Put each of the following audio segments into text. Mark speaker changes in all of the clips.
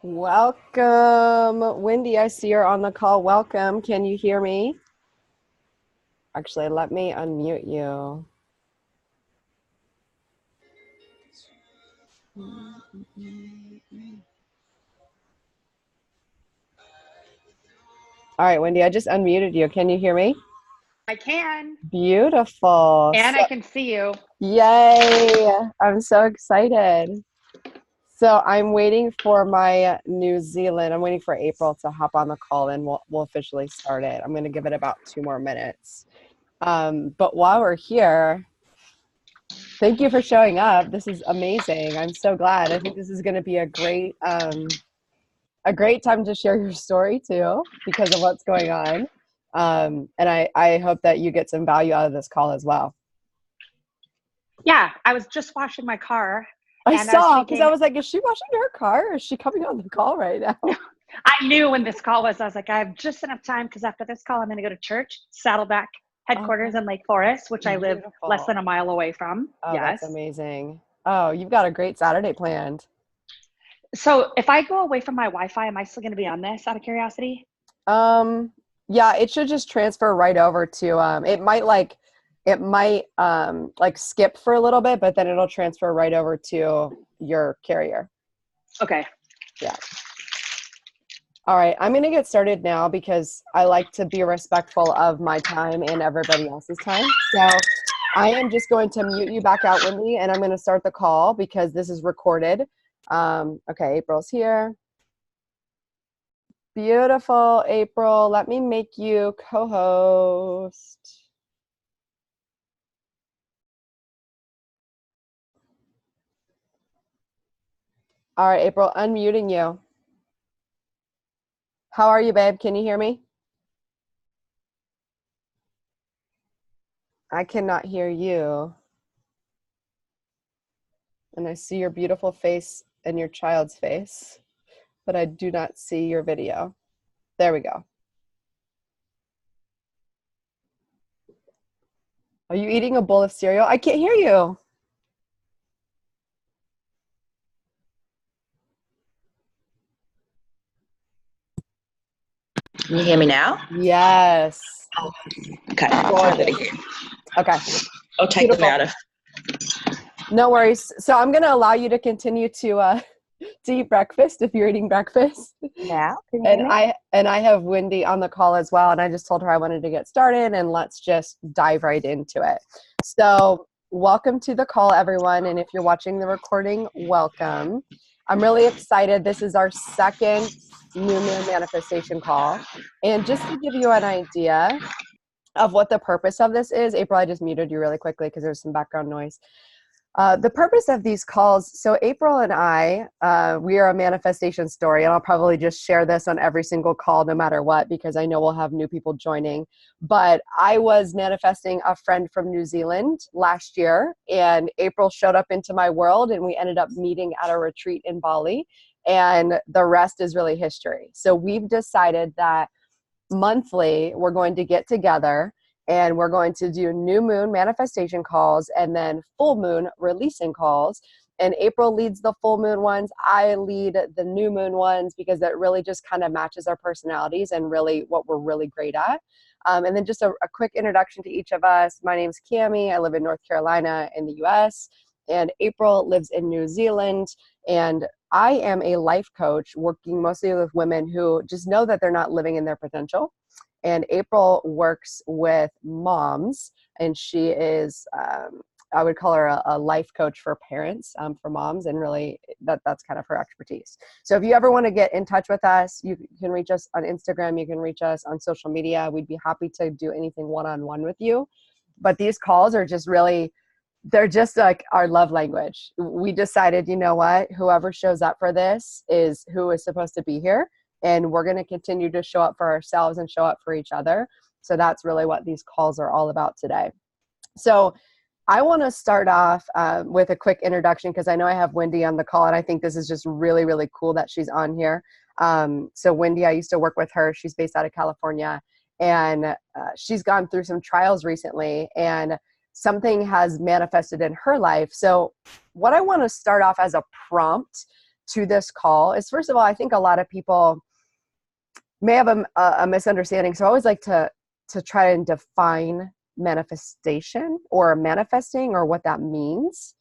Speaker 1: Welcome, Wendy. I see you're on the call. Welcome. Can you hear me? Actually, let me unmute you. All right, Wendy, I just unmuted you. Can you hear me?
Speaker 2: I can.
Speaker 1: Beautiful.
Speaker 2: And I can see you.
Speaker 1: Yay. I'm so excited. So I'm waiting for my New Zealand. I'm waiting for April to hop on the call and we'll officially start it. I'm going to give it about 2 more minutes. But while we're here, thank you for showing up. This is amazing. I'm so glad. I think this is going to be a great time to share your story too, because of what's going on. And I hope that you get some value out of this call as well.
Speaker 2: Yeah, I was just washing my car.
Speaker 1: I
Speaker 2: and
Speaker 1: saw, because I was like, is she washing her car or is she coming on the call right now?
Speaker 2: I knew when this call was, I was like, I have just enough time because after this call, I'm going to go to church, Saddleback headquarters in Lake Forest, which I live less than a mile away from.
Speaker 1: Oh,
Speaker 2: yes.
Speaker 1: That's amazing. Oh, you've got a great Saturday planned.
Speaker 2: So if I go away from my Wi-Fi, am I still going to be on this out of curiosity?
Speaker 1: Yeah, it should just transfer right over to, it might like skip for a little bit, but then it'll transfer right over to your carrier.
Speaker 2: Okay.
Speaker 1: Yeah. All right, I'm going to get started now because I like to be respectful of my time and everybody else's time. So I am just going to mute you back out, Wendy, and I'm going to start the call because this is recorded. Okay, April's here. Beautiful, April. Let me make you co-host. All right, April, unmuting you. How are you, babe? Can you hear me? I cannot hear you. And I see your beautiful face and your child's face, but I do not see your video. There we go. Are you eating a bowl of cereal? I can't hear you.
Speaker 3: Can you hear me now?
Speaker 1: Yes.
Speaker 3: Oh, okay, I'll try that again.
Speaker 1: Okay.
Speaker 3: I'll take
Speaker 1: Beautiful.
Speaker 3: them out of.
Speaker 1: No worries. So I'm going to allow you to continue to eat breakfast if you're eating breakfast.
Speaker 3: Now?
Speaker 1: And I have Wendy on the call as well, and I just told her I wanted to get started, and let's just dive right into it. So welcome to the call, everyone, and if you're watching the recording, welcome. I'm really excited. This is our second New Moon Manifestation call, and just to give you an idea of what the purpose of this is, April, I just muted you really quickly because there's some background noise. The purpose of these calls, so April and I, we are a manifestation story, and I'll probably just share this on every single call no matter what, because I know we'll have new people joining. But I was manifesting a friend from New Zealand last year, and April showed up into my world, and we ended up meeting at a retreat in Bali, and the rest is really history. So we've decided that monthly we're going to get together and we're going to do new moon manifestation calls and then full moon releasing calls. And April leads the full moon ones. I lead the new moon ones because that really just kind of matches our personalities and really what we're really great at. And then just a quick introduction to each of us. My name's Cami. I live in North Carolina in the US, and April lives in New Zealand. And I am a life coach working mostly with women who just know that they're not living in their potential. And April works with moms, and she is I would call her a life coach for parents, for moms, and really that's kind of her expertise. So if you ever want to get in touch with us, you can reach us on Instagram. You can reach us on social media. We'd be happy to do anything one-on-one with you. But these calls are just really, they're just like our love language. We decided, you know what, whoever shows up for this is who is supposed to be here. And we're going to continue to show up for ourselves and show up for each other. So that's really what these calls are all about today. So I want to start off with a quick introduction because I know I have Wendy on the call, and I think this is just really, really cool that she's on here. So Wendy, I used to work with her. She's based out of California, and she's gone through some trials recently, and something has manifested in her life. So what I want to start off as a prompt to this call is, first of all, I think a lot of people may have a misunderstanding. So I always like to try and define manifestation or manifesting or what that means.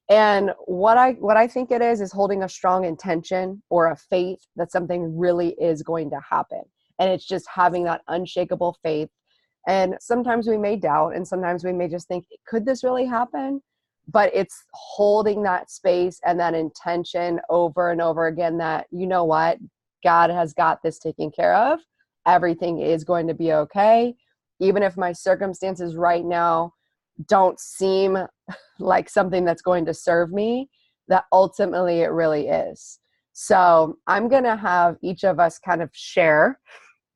Speaker 1: And what I think it is holding a strong intention or a faith that something really is going to happen. And it's just having that unshakable faith. And sometimes we may doubt, and sometimes we may just think, could this really happen? But it's holding that space and that intention over and over again that, you know what, God has got this taken care of. Everything is going to be okay. Even if my circumstances right now don't seem like something that's going to serve me, that ultimately it really is. So I'm going to have each of us kind of share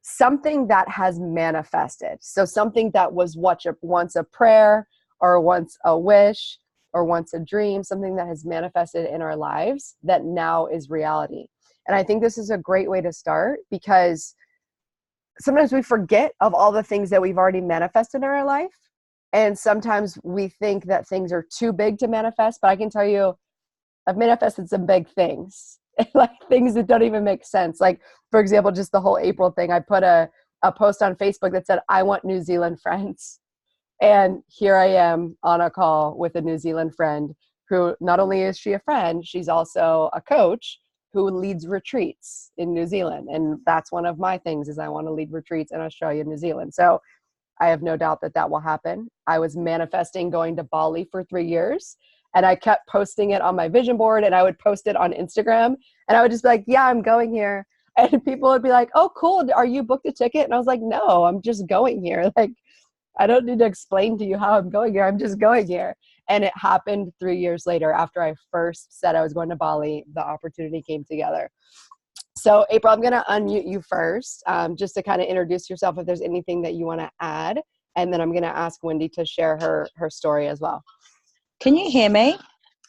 Speaker 1: something that has manifested. So something that was once a prayer or once a wish or once a dream, something that has manifested in our lives that now is reality. And I think this is a great way to start because sometimes we forget of all the things that we've already manifested in our life. And sometimes we think that things are too big to manifest, but I can tell you, I've manifested some big things, like things that don't even make sense. Like, for example, just the whole April thing. I put a post on Facebook that said, I want New Zealand friends. And here I am on a call with a New Zealand friend who not only is she a friend, she's also a coach who leads retreats in New Zealand. And that's one of my things is I want to lead retreats in Australia and New Zealand. So I have no doubt that will happen. I was manifesting going to Bali for 3 years, and I kept posting it on my vision board, and I would post it on Instagram, and I would just be like, yeah, I'm going here. And people would be like, oh, cool. Are you booked a ticket? And I was like, no, I'm just going here. Like, I don't need to explain to you how I'm going here. I'm just going here. And it happened 3 years later after I first said I was going to Bali. The opportunity came together. So April, I'm going to unmute you first, just to kind of introduce yourself if there's anything that you want to add. And then I'm going to ask Wendy to share her story as well.
Speaker 3: Can you hear me?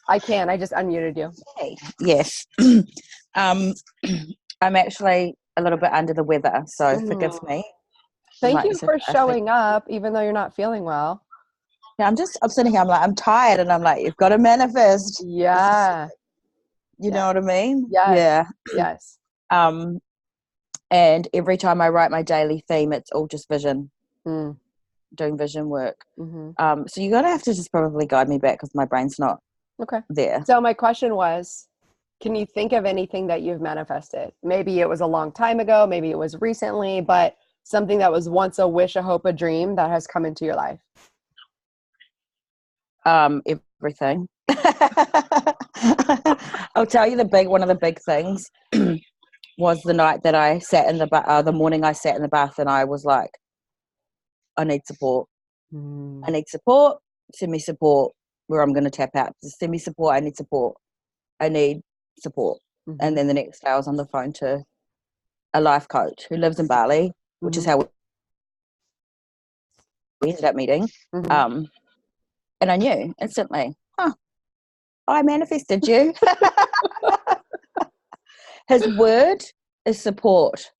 Speaker 1: I can. I just unmuted you.
Speaker 3: Hey. Yes. I'm actually a little bit under the weather, so forgive me.
Speaker 1: Thank you for showing up, even though you're not feeling well.
Speaker 3: Yeah, I'm sitting here, I'm tired, and I'm like, you've got to manifest.
Speaker 1: Yeah.
Speaker 3: You know what I mean?
Speaker 1: Yes.
Speaker 3: Yeah.
Speaker 1: Yes.
Speaker 3: And every time I write my daily theme, it's all just vision, doing vision work. Mm-hmm. So you're going to have to just probably guide me back because my brain's not there.
Speaker 1: So my question was, can you think of anything that you've manifested? Maybe it was a long time ago, maybe it was recently, but something that was once a wish, a hope, a dream that has come into your life.
Speaker 3: Everything. I'll tell you one of the big things was the night that I sat in the morning I sat in the bath and I was like, I need support. I need support. Send me support where I'm going to tap out. Just send me support. I need support. I need support. Mm-hmm. And then the next day I was on the phone to a life coach who lives in Bali, which is how we ended up meeting. Mm-hmm. And I knew instantly, I manifested you. His word is support.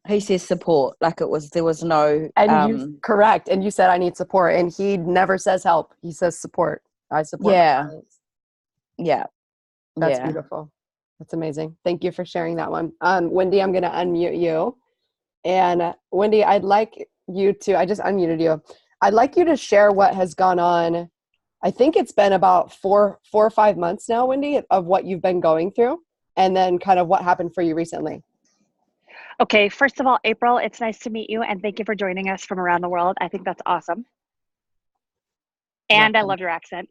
Speaker 3: He says support, like there was no.
Speaker 1: And correct. And you said, I need support. And he never says help. He says support. I support.
Speaker 3: Yeah. Yeah.
Speaker 1: That's beautiful. That's amazing. Thank you for sharing that one. Wendy, I'm going to unmute you. And Wendy, I'd like you to, I just unmuted you. I'd like you to share what has gone on. I think it's been about four or 5 months now, Wendy, of what you've been going through, and then kind of what happened for you recently.
Speaker 2: Okay, first of all, April, it's nice to meet you, and thank you for joining us from around the world. I think that's awesome. And I
Speaker 3: Welcome.
Speaker 2: love your accent.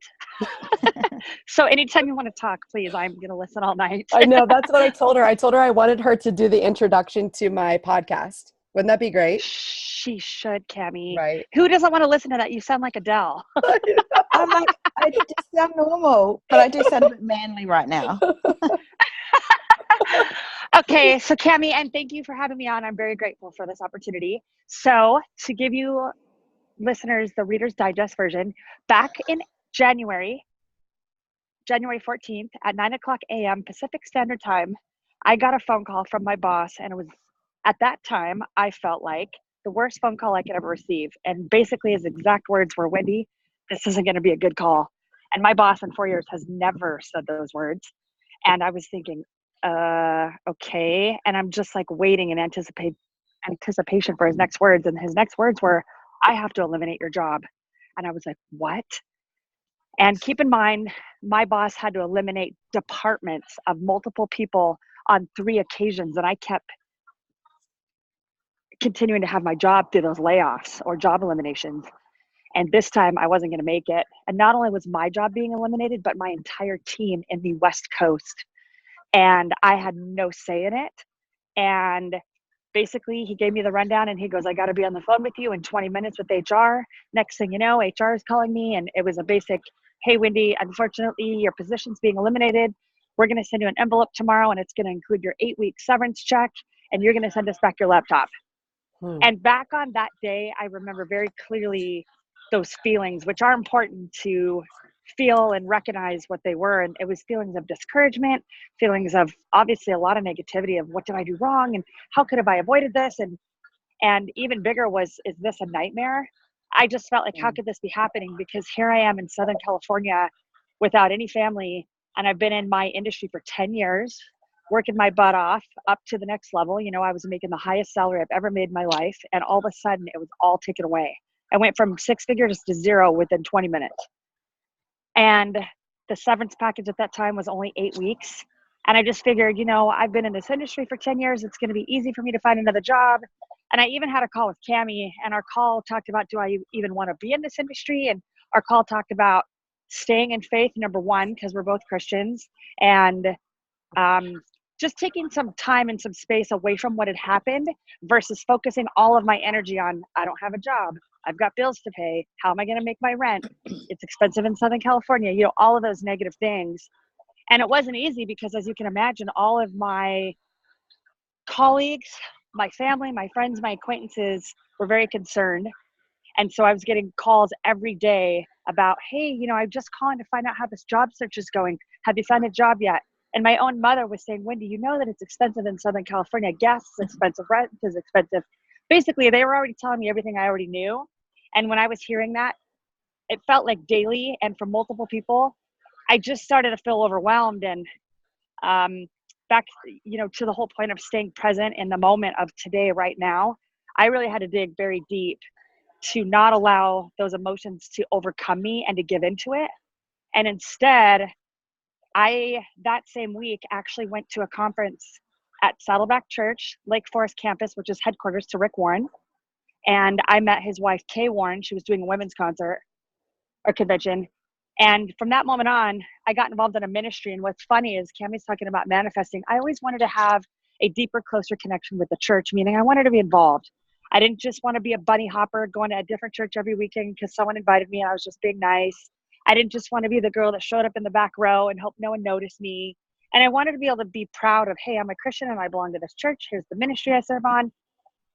Speaker 2: So anytime you want to talk, please, I'm going to listen all night.
Speaker 1: I know. That's what I told her. I told her I wanted her to do the introduction to my podcast. Wouldn't that be great?
Speaker 2: She should, Cammie.
Speaker 1: Right.
Speaker 2: Who doesn't want to listen to that? You sound like Adele.
Speaker 3: I'm like, I just sound normal, but I do sound a bit manly right now.
Speaker 2: Okay, so Cammie, and thank you for having me on. I'm very grateful for this opportunity. So to give you listeners the Reader's Digest version, back in January 14th at 9:00 a.m. Pacific Standard Time, I got a phone call from my boss, and it was at that time I felt like the worst phone call I could ever receive. And basically his exact words were, Wendy, this isn't going to be a good call. And my boss in 4 years has never said those words. And I was thinking, okay. And I'm just like waiting in anticipation for his next words. And his next words were, I have to eliminate your job. And I was like, what? And keep in mind, my boss had to eliminate departments of multiple people on 3 occasions. And I kept continuing to have my job through those layoffs or job eliminations. And this time I wasn't going to make it. And not only was my job being eliminated, but my entire team in the West Coast. And I had no say in it. And basically he gave me the rundown and he goes, I got to be on the phone with you in 20 minutes with HR. Next thing you know, HR is calling me, and it was a basic, hey, Wendy, unfortunately, your position's being eliminated. We're going to send you an envelope tomorrow, and it's going to include your 8-week severance check, and you're going to send us back your laptop. And back on that day, I remember very clearly those feelings, which are important to feel and recognize what they were. And it was feelings of discouragement, feelings of obviously a lot of negativity of what did I do wrong, and how could have I avoided this? And even bigger was, is this a nightmare? I just felt like, how could this be happening? Because here I am in Southern California without any family, and I've been in my industry for 10 years, working my butt off up to the next level. You know, I was making the highest salary I've ever made in my life, and all of a sudden it was all taken away. I went from 6 figures to 0 within 20 minutes. And the severance package at that time was only 8 weeks. And I just figured, you know, I've been in this industry for 10 years. It's going to be easy for me to find another job. And I even had a call with Cammie, and our call talked about, do I even want to be in this industry? And our call talked about staying in faith, number one, because we're both Christians, and just taking some time and some space away from what had happened versus focusing all of my energy on, I don't have a job, I've got bills to pay, how am I going to make my rent? It's expensive in Southern California, you know, all of those negative things. And it wasn't easy because, as you can imagine, all of my colleagues, my family, my friends, my acquaintances were very concerned. And so I was getting calls every day about, hey, you know, I'm just calling to find out how this job search is going. Have you found a job yet? And my own mother was saying, Wendy, you know that it's expensive in Southern California. Gas is expensive, rent is expensive. Basically, they were already telling me everything I already knew. And when I was hearing that, it felt like daily, and from multiple people, I just started to feel overwhelmed. And back, you know, to the whole point of staying present in the moment of today, right now, I really had to dig very deep to not allow those emotions to overcome me and to give into it. And instead, I, that same week, actually went to a conference at Saddleback Church, Lake Forest campus, which is headquarters to Rick Warren. And I met his wife, Kay Warren. She was doing a women's concert or convention. And from that moment on, I got involved in a ministry. And what's funny is Cammie's talking about manifesting. I always wanted to have a deeper, closer connection with the church, meaning I wanted to be involved. I didn't just want to be a bunny hopper going to a different church every weekend because someone invited me and I was just being nice. I didn't just want to be the girl that showed up in the back row and hope no one noticed me. And I wanted to be able to be proud of, hey, I'm a Christian and I belong to this church. Here's the ministry I serve on.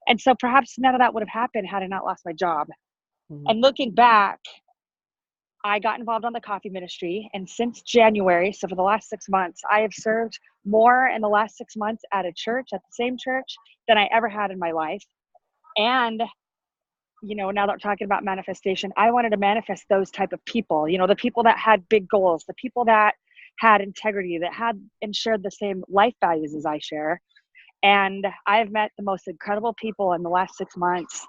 Speaker 2: And so perhaps none of that would have happened had I not lost my job. And looking back, I got involved on the coffee ministry. And since January, so for the last 6 months, I have served more in the last 6 months at a church, at the same church, than I ever had in my life. And you know, now that we're talking about manifestation, I wanted to manifest those type of people, you know, the people that had big goals, the people that had integrity, that had and shared the same life values as I share. And I've met the most incredible people in the last 6 months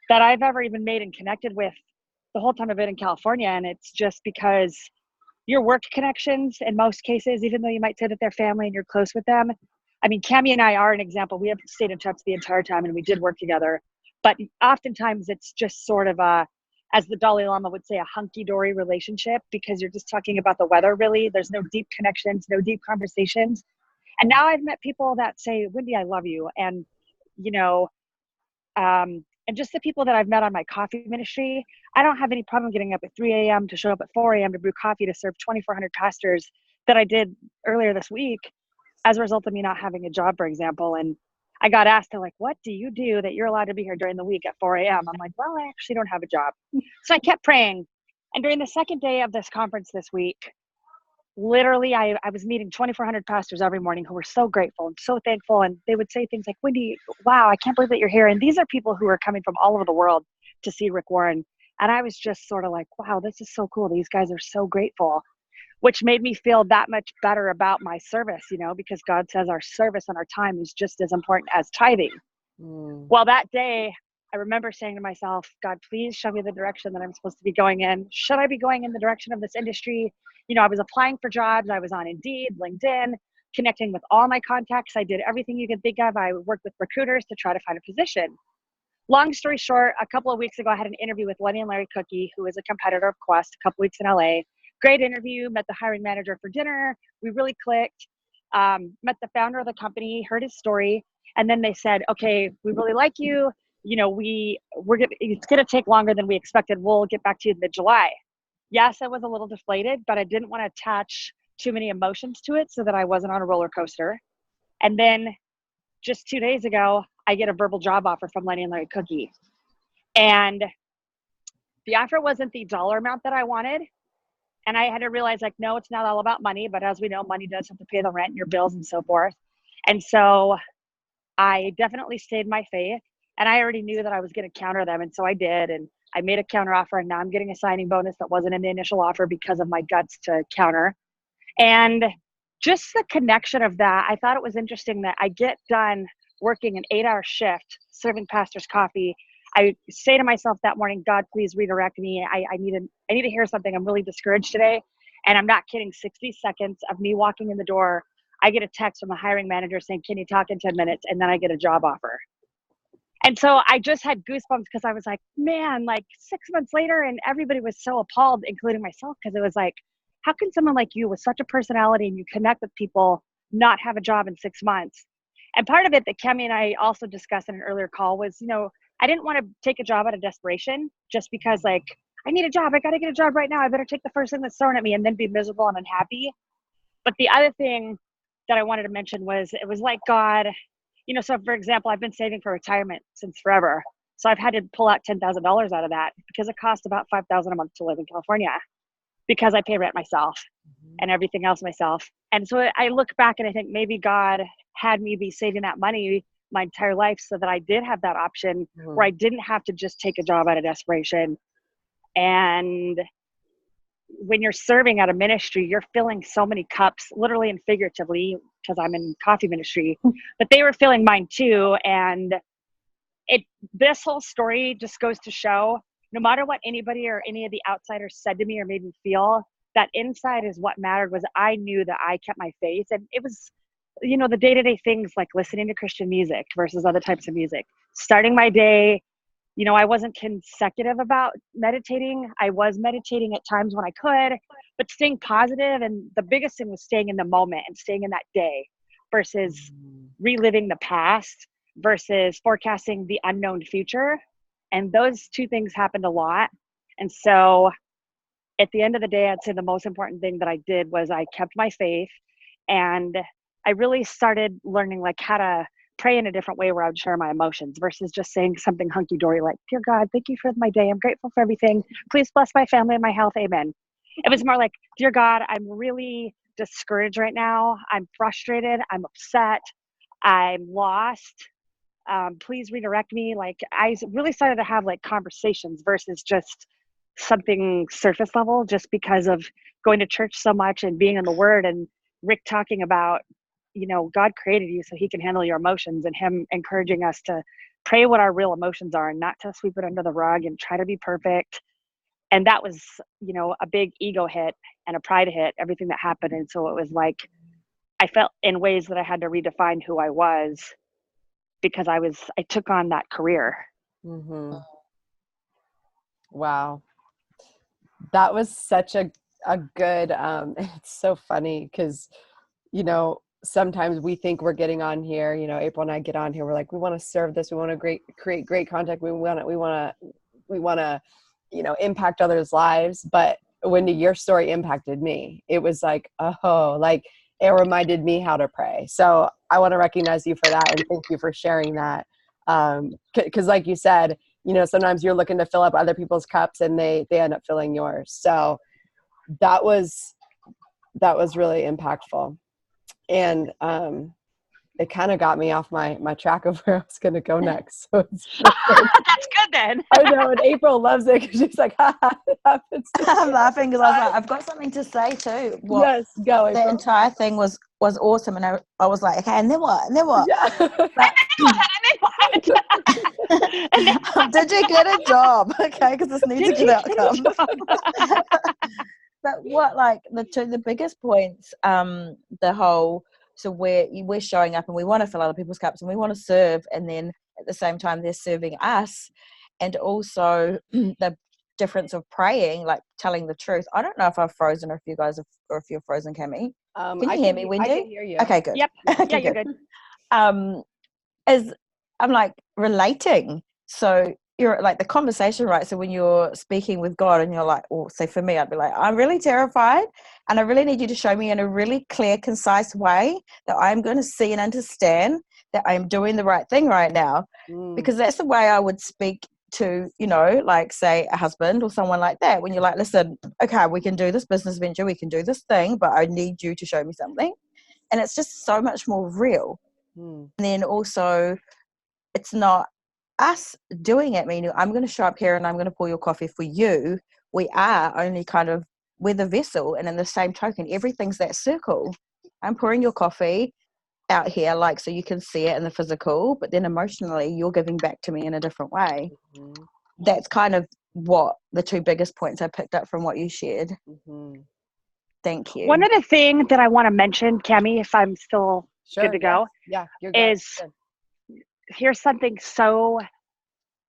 Speaker 2: that I've ever even made and connected with the whole time I've been in California. And it's just because your work connections, in most cases, even though you might say that they're family and you're close with them. I mean, Cammie and I are an example. We have stayed in touch the entire time and we did work together. But oftentimes it's just sort of a as the Dalai Lama would say, a hunky-dory relationship, because you're just talking about the weather, really. There's no deep connections, no deep conversations. And now I've met people that say, Wendy, I love you. And, you know, and just the people that I've met on my coffee ministry, I don't have any problem getting up at 3 a.m. to show up at 4 a.m. to brew coffee to serve 2,400 pastors that I did earlier this week as a result of me not having a job, for example. And I got asked, they're like, what do you do that you're allowed to be here during the week at 4 a.m.? I'm like, well, I actually don't have a job. So I kept praying. And during the second day of this conference this week, literally I was meeting 2,400 pastors every morning who were so grateful and so thankful. And they would say things like, Wendy, wow, I can't believe that you're here. And these are people who are coming from all over the world to see Rick Warren. And I was just sort of like, wow, this is so cool. These guys are so grateful, which made me feel that much better about my service, you know, because God says our service and our time is just as important as tithing. Well, that day, I remember saying to myself, God, please show me the direction that I'm supposed to be going in. Should I be going in the direction of this industry? You know, I was applying for jobs. I was on Indeed, LinkedIn, connecting with all my contacts. I did everything you could think of. I worked with recruiters to try to find a position. Long story short, a couple of weeks ago, I had an interview with Lenny and Larry Cookie, who is a competitor of Quest, a couple weeks in LA. Great interview, met the hiring manager for dinner. We really clicked, met the founder of the company, heard his story. And then they said, okay, we really like you. You know, it's going to take longer than we expected. We'll get back to you in mid-July. Yes, I was a little deflated, but I didn't want to attach too many emotions to it so that I wasn't on a roller coaster. And then just 2 days ago, I get a verbal job offer from Lenny and Larry Cookie. And the offer wasn't the dollar amount that I wanted. And I had to realize, like, no, it's not all about money, but as we know, money does have to pay the rent and your bills and so forth. And so I definitely stayed my faith, and I already knew that I was going to counter them. And so I did, and I made a counter offer, and now I'm getting a signing bonus that wasn't in the initial offer because of my guts to counter. And just the connection of that, I thought it was interesting that I get done working an 8-hour shift, serving pastors coffee. I say to myself that morning, God, please redirect me. I need to hear something. I'm really discouraged today. And I'm not kidding. 60 seconds of me walking in the door, I get a text from the hiring manager saying, can you talk in 10 minutes? And then I get a job offer. And so I just had goosebumps because I was like, man, like 6 months later, and everybody was so appalled, including myself, because it was like, how can someone like you with such a personality and you connect with people not have a job in 6 months? And part of it that Kemi and I also discussed in an earlier call was, you know, I didn't want to take a job out of desperation just because, like, I need a job. I got to get a job right now. I better take the first thing that's thrown at me and then be miserable and unhappy. But the other thing that I wanted to mention was, it was like God, you know, so for example, I've been saving for retirement since forever. So I've had to pull out $10,000 out of that because it costs about $5,000 a month to live in California because I pay rent myself and everything else myself. And so I look back and I think maybe God had me be saving that money my entire life so that I did have that option where I didn't have to just take a job out of desperation. And when you're serving at a ministry, you're filling so many cups, literally and figuratively, because I'm in coffee ministry, but they were filling mine too. And this whole story just goes to show, no matter what anybody or any of the outsiders said to me or made me feel, that inside is what mattered. Was I knew that I kept my faith. And it was, you know, the day-to-day things like listening to Christian music versus other types of music, starting my day. You know, I wasn't consecutive about meditating. I was meditating at times when I could, but staying positive. And the biggest thing was staying in the moment and staying in that day versus reliving the past versus forecasting the unknown future. And those two things happened a lot. And so at the end of the day, I'd say the most important thing that I did was I kept my faith, and I really started learning like how to pray in a different way where I would share my emotions versus just saying something hunky-dory like, dear God, thank you for my day. I'm grateful for everything. Please bless my family and my health. Amen. It was more like, dear God, I'm really discouraged right now. I'm frustrated. I'm upset. I'm lost. Please redirect me. Like, I really started to have like conversations versus just something surface level, just because of going to church so much and being in the Word and Rick talking about, you know, God created you so he can handle your emotions, and him encouraging us to pray what our real emotions are and not to sweep it under the rug and try to be perfect. And that was, you know, a big ego hit and a pride hit, everything that happened. And so it was like, I felt in ways that I had to redefine who I was because I took on that career.
Speaker 1: Wow. That was such a good, it's so funny because, sometimes we think we're getting on here, April and I get on here, we're like, we want to serve this. We want to create great content. We want to, impact others' lives. But Wendy, your story impacted me. It was like, oh, like it reminded me how to pray. So I want to recognize you for that. And thank you for sharing that. Cause like you said, sometimes you're looking to fill up other people's cups and they end up filling yours. So that was really impactful. And it kind of got me off my track of where I was going to go next. So it's
Speaker 2: that's good then.
Speaker 1: I know, and April loves it because she's like, ha, it happens.
Speaker 3: I'm laughing because I was like, I've got something to say too.
Speaker 1: Yes, go.
Speaker 3: The entire thing was awesome, and I was like, okay, and then what? And then what?
Speaker 1: Yeah.
Speaker 3: But, did you get a job? Okay, because this needs a good outcome. But what, like the biggest points, the whole, so we're showing up and we want to fill other people's cups and we want to serve, and then at the same time they're serving us, and also the difference of praying, like telling the truth. I don't know if I've frozen or if you guys have, or if you're frozen, Cammy. Can you hear me, Wendy?
Speaker 1: I can hear you.
Speaker 3: Okay, good.
Speaker 2: Yep.
Speaker 3: Okay,
Speaker 2: yeah, you're good.
Speaker 3: As I'm like relating, so you're like the conversation, right? So when you're speaking with God and you're like, or say for me, I'd be like, I'm really terrified and I really need you to show me in a really clear, concise way that I'm going to see and understand that I'm doing the right thing right now. Because that's the way I would speak to, like say a husband or someone like that, when you're like, listen, okay, we can do this business venture, we can do this thing, but I need you to show me something. And it's just so much more real. And then also it's not us doing it, meaning I'm going to show up here and I'm going to pour your coffee for you. We are only we're the vessel, and in the same token, everything's that circle. I'm pouring your coffee out here, like, so you can see it in the physical, but then emotionally you're giving back to me in a different way. That's kind of what the two biggest points I picked up from what you shared. Thank you.
Speaker 2: One other thing that I want to mention, Cammy, if I'm still good to go,
Speaker 1: you're good.
Speaker 2: is here's something. So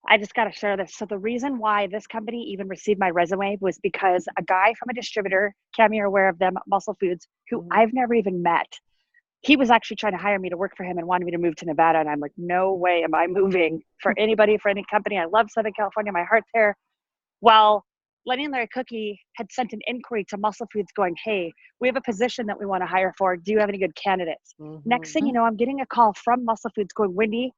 Speaker 2: I just got to share this. So the reason why this company even received my resume was because a guy from a distributor, Cammy, you're aware of them, Muscle Foods, who I've never even met. He was actually trying to hire me to work for him and wanted me to move to Nevada. And I'm like, no way am I moving for anybody, for any company. I love Southern California. My heart's there. Well, Lenny and Larry Cookie had sent an inquiry to Muscle Foods going, hey, we have a position that we want to hire for. Do you have any good candidates? Next thing you know, I'm getting a call from Muscle Foods going, Wendy,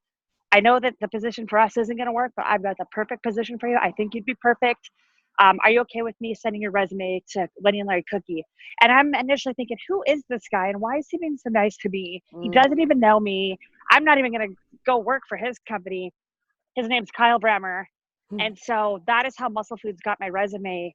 Speaker 2: I know that the position for us isn't going to work, but I've got the perfect position for you. I think you'd be perfect. Are you okay with me sending your resume to Lenny and Larry Cookie? And I'm initially thinking, who is this guy? And why is he being so nice to me? He doesn't even know me. I'm not even going to go work for his company. His name's Kyle Brammer. And so that is how Muscle Foods got my resume.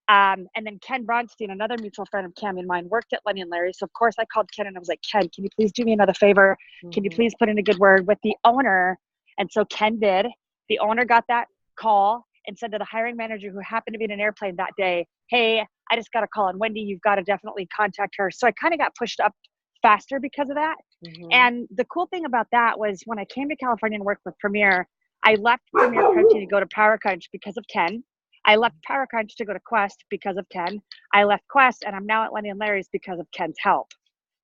Speaker 2: And then Ken Bronstein, another mutual friend of Cam and mine, worked at Lenny and Larry. So of course I called Ken and I was like, Ken, can you please do me another favor? Can you please put in a good word with the owner? And so Ken did. The owner got that call and said to the hiring manager, who happened to be in an airplane that day, hey, I just got a call on Wendy. You've got to definitely contact her. So I kind of got pushed up faster because of that. And the cool thing about that was when I came to California and worked with Premier, I left Premier Protein to go to Power Crunch because of Ken. I left Power Crunch to go to Quest because of Ken. I left Quest and I'm now at Lenny and Larry's because of Ken's help.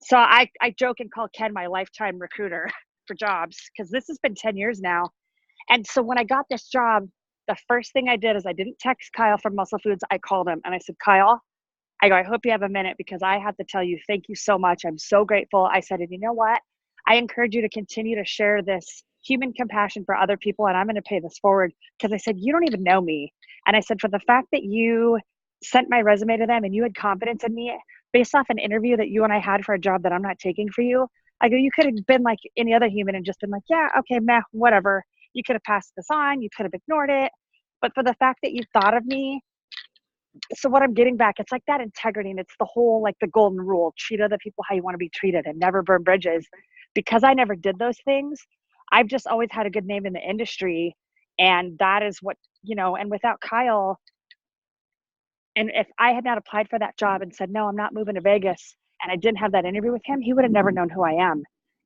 Speaker 2: So I joke and call Ken my lifetime recruiter for jobs because this has been 10 years now. And so when I got this job, the first thing I did is I didn't text Kyle from Muscle Foods. I called him and I said, Kyle, I hope you have a minute because I have to tell you, thank you so much. I'm so grateful. I said, and you know what? I encourage you to continue to share this human compassion for other people. And I'm going to pay this forward because I said, you don't even know me. And I said, for the fact that you sent my resume to them and you had confidence in me based off an interview that you and I had for a job that I'm not taking for you. I go, you could have been like any other human and just been like, yeah, okay, meh, whatever. You could have passed this on. You could have ignored it. But for the fact that you thought of me, so what I'm getting back, it's like that integrity, and it's the whole, like the golden rule, treat other people how you want to be treated and never burn bridges. Because I never did those things, I've just always had a good name in the industry. And that is what, and without Kyle, and if I had not applied for that job and said, no, I'm not moving to Vegas, and I didn't have that interview with him, he would have never known who I am.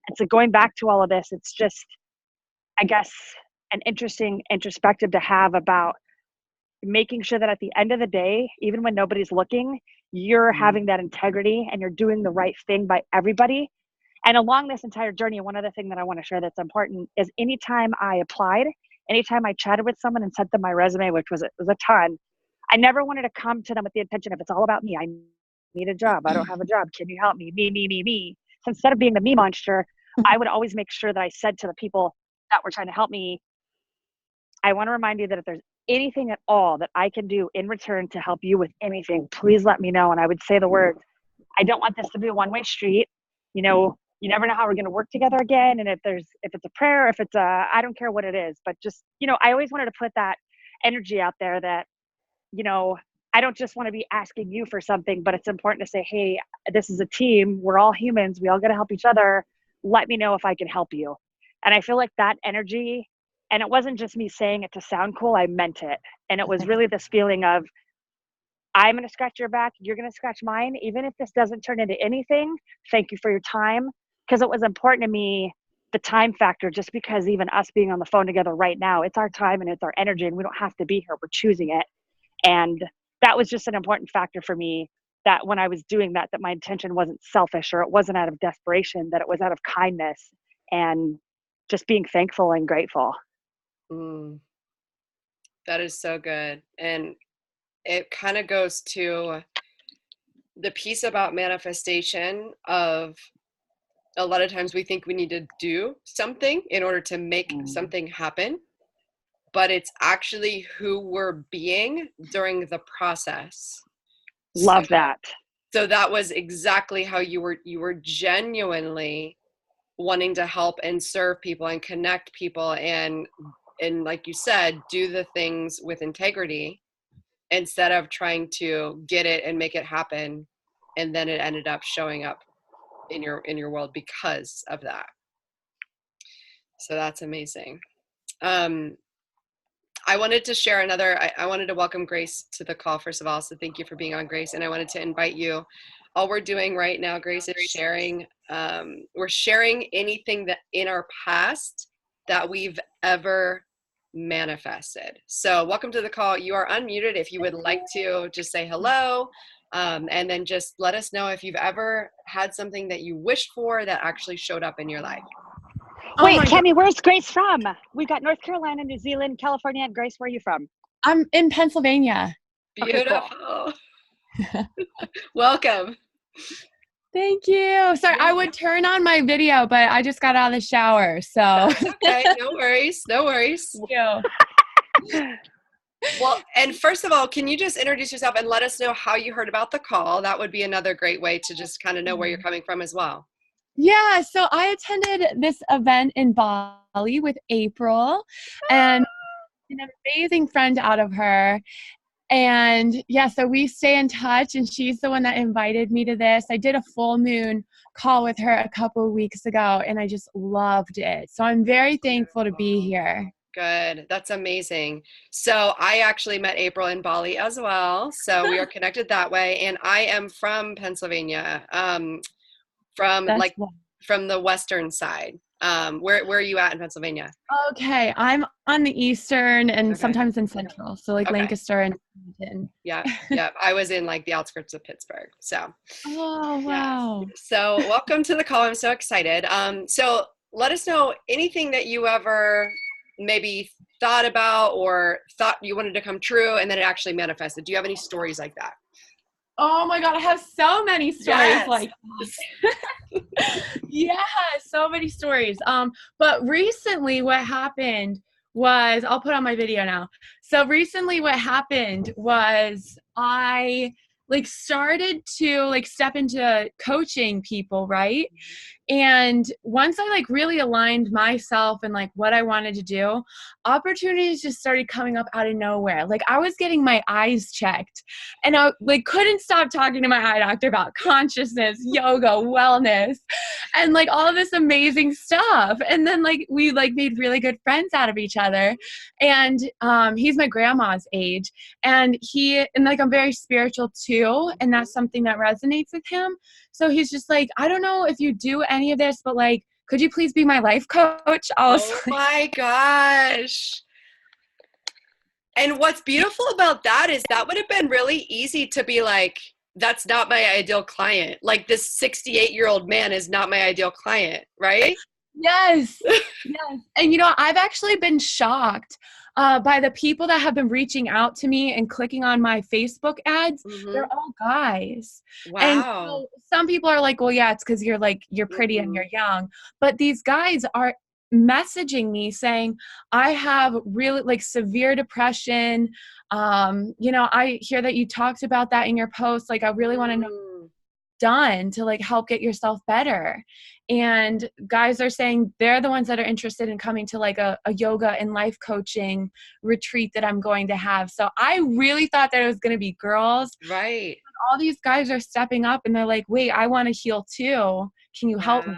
Speaker 2: And so going back to all of this, it's just, I guess, an interesting introspective to have about making sure that at the end of the day, even when nobody's looking, you're having that integrity and you're doing the right thing by everybody. And along this entire journey, one other thing that I want to share that's important is anytime I applied, anytime I chatted with someone and sent them my resume, which was a ton, I never wanted to come to them with the intention of it's all about me. I need a job. I don't have a job. Can you help me? Me. So instead of being the me monster, I would always make sure that I said to the people that were trying to help me, I want to remind you that if there's anything at all that I can do in return to help you with anything, please let me know. And I would say the words, I don't want this to be a one-way street. You know, you never know how we're going to work together again. And if it's a prayer, if it's I don't care what it is, but just, you know, I always wanted to put that energy out there that, you know, I don't just want to be asking you for something, but it's important to say, hey, this is a team. We're all humans. We all got to help each other. Let me know if I can help you. And I feel like that energy, and it wasn't just me saying it to sound cool, I meant it. And it was really this feeling of, I'm going to scratch your back. You're going to scratch mine. Even if this doesn't turn into anything, thank you for your time. Because it was important to me, the time factor, just because even us being on the phone together right now, it's our time and it's our energy and we don't have to be here. We're choosing it. And that was just an important factor for me, that when I was doing that my intention wasn't selfish or it wasn't out of desperation, that it was out of kindness and just being thankful and grateful.
Speaker 1: That is so good. And it kind of goes to the piece about manifestation of a lot of times we think we need to do something in order to make something happen, but it's actually who we're being during the process.
Speaker 2: Love that.
Speaker 1: So that was exactly how you were genuinely wanting to help and serve people and connect people and like you said, do the things with integrity instead of trying to get it and make it happen. And then it ended up showing up in your world because of that. So that's amazing. I wanted to share I wanted to welcome Grace to the call, first of all. So thank you for being on, Grace. And I wanted to invite you. All we're doing right now, Grace, is sharing. We're sharing anything that in our past that we've ever manifested. So welcome to the call. You are unmuted. If you would like to just say hello, and then just let us know if you've ever had something that you wished for that actually showed up in your life.
Speaker 2: Wait, Cami, where's Grace from? We got North Carolina, New Zealand, California, and Grace, where are you from?
Speaker 4: I'm in Pennsylvania.
Speaker 1: Beautiful. Okay, cool. Welcome.
Speaker 4: Thank you. Sorry, I would turn on my video, but I just got out of the shower, so.
Speaker 1: That's okay, no worries.
Speaker 4: Thank you.
Speaker 1: Well, and first of all, can you just introduce yourself and let us know how you heard about the call? That would be another great way to just kind of know where you're coming from as well.
Speaker 4: Yeah, so I attended this event in Bali with April, and an amazing friend out of her. And yeah, so we stay in touch, and she's the one that invited me to this. I did a full moon call with her a couple of weeks ago, and I just loved it. So I'm very thankful to be here.
Speaker 1: Good. That's amazing. So I actually met April in Bali as well. So we are connected that way. And I am from Pennsylvania, from the western side. Where are you at in Pennsylvania?
Speaker 4: Okay, I'm on the eastern and sometimes in central, so like Lancaster and Washington.
Speaker 1: Yeah. I was in like the outskirts of Pittsburgh. So.
Speaker 4: Oh wow.
Speaker 1: Yeah. So welcome to the call. I'm so excited. So let us know anything that you ever maybe thought about or thought you wanted to come true, and then it actually manifested. Do you have any stories like that?
Speaker 4: Oh my God, I have so many stories like that. Yeah, so many stories. But recently what happened was, I'll put on my video now. So recently what happened was I started to step into coaching people, right? And once I really aligned myself and what I wanted to do, opportunities just started coming up out of nowhere. I was getting my eyes checked, and I couldn't stop talking to my eye doctor about consciousness, yoga, wellness, and all of this amazing stuff. And then we made really good friends out of each other. And he's my grandma's age, and I'm very spiritual too, and that's something that resonates with him. So he's just I don't know if you do any of this, but could you please be my life coach?
Speaker 1: Oh my gosh. And what's beautiful about that is that would have been really easy to be like, that's not my ideal client. Like this 68-year-old man is not my ideal client, right?
Speaker 4: Yes. Yes. And I've actually been shocked by the people that have been reaching out to me and clicking on my Facebook ads. They're all guys. And
Speaker 1: Wow.
Speaker 4: so some people are like, well, yeah, it's because you're pretty and you're young. But these guys are messaging me saying, I have really like severe depression. I hear that you talked about that in your post. Like, I really want to know done to like help get yourself better. And guys are saying they're the ones that are interested in coming to like a yoga and life coaching retreat that I'm going to have. So I really thought that it was going to be girls.
Speaker 1: Right.
Speaker 4: All these guys are stepping up and they're like, wait, I want to heal too. Can you help me?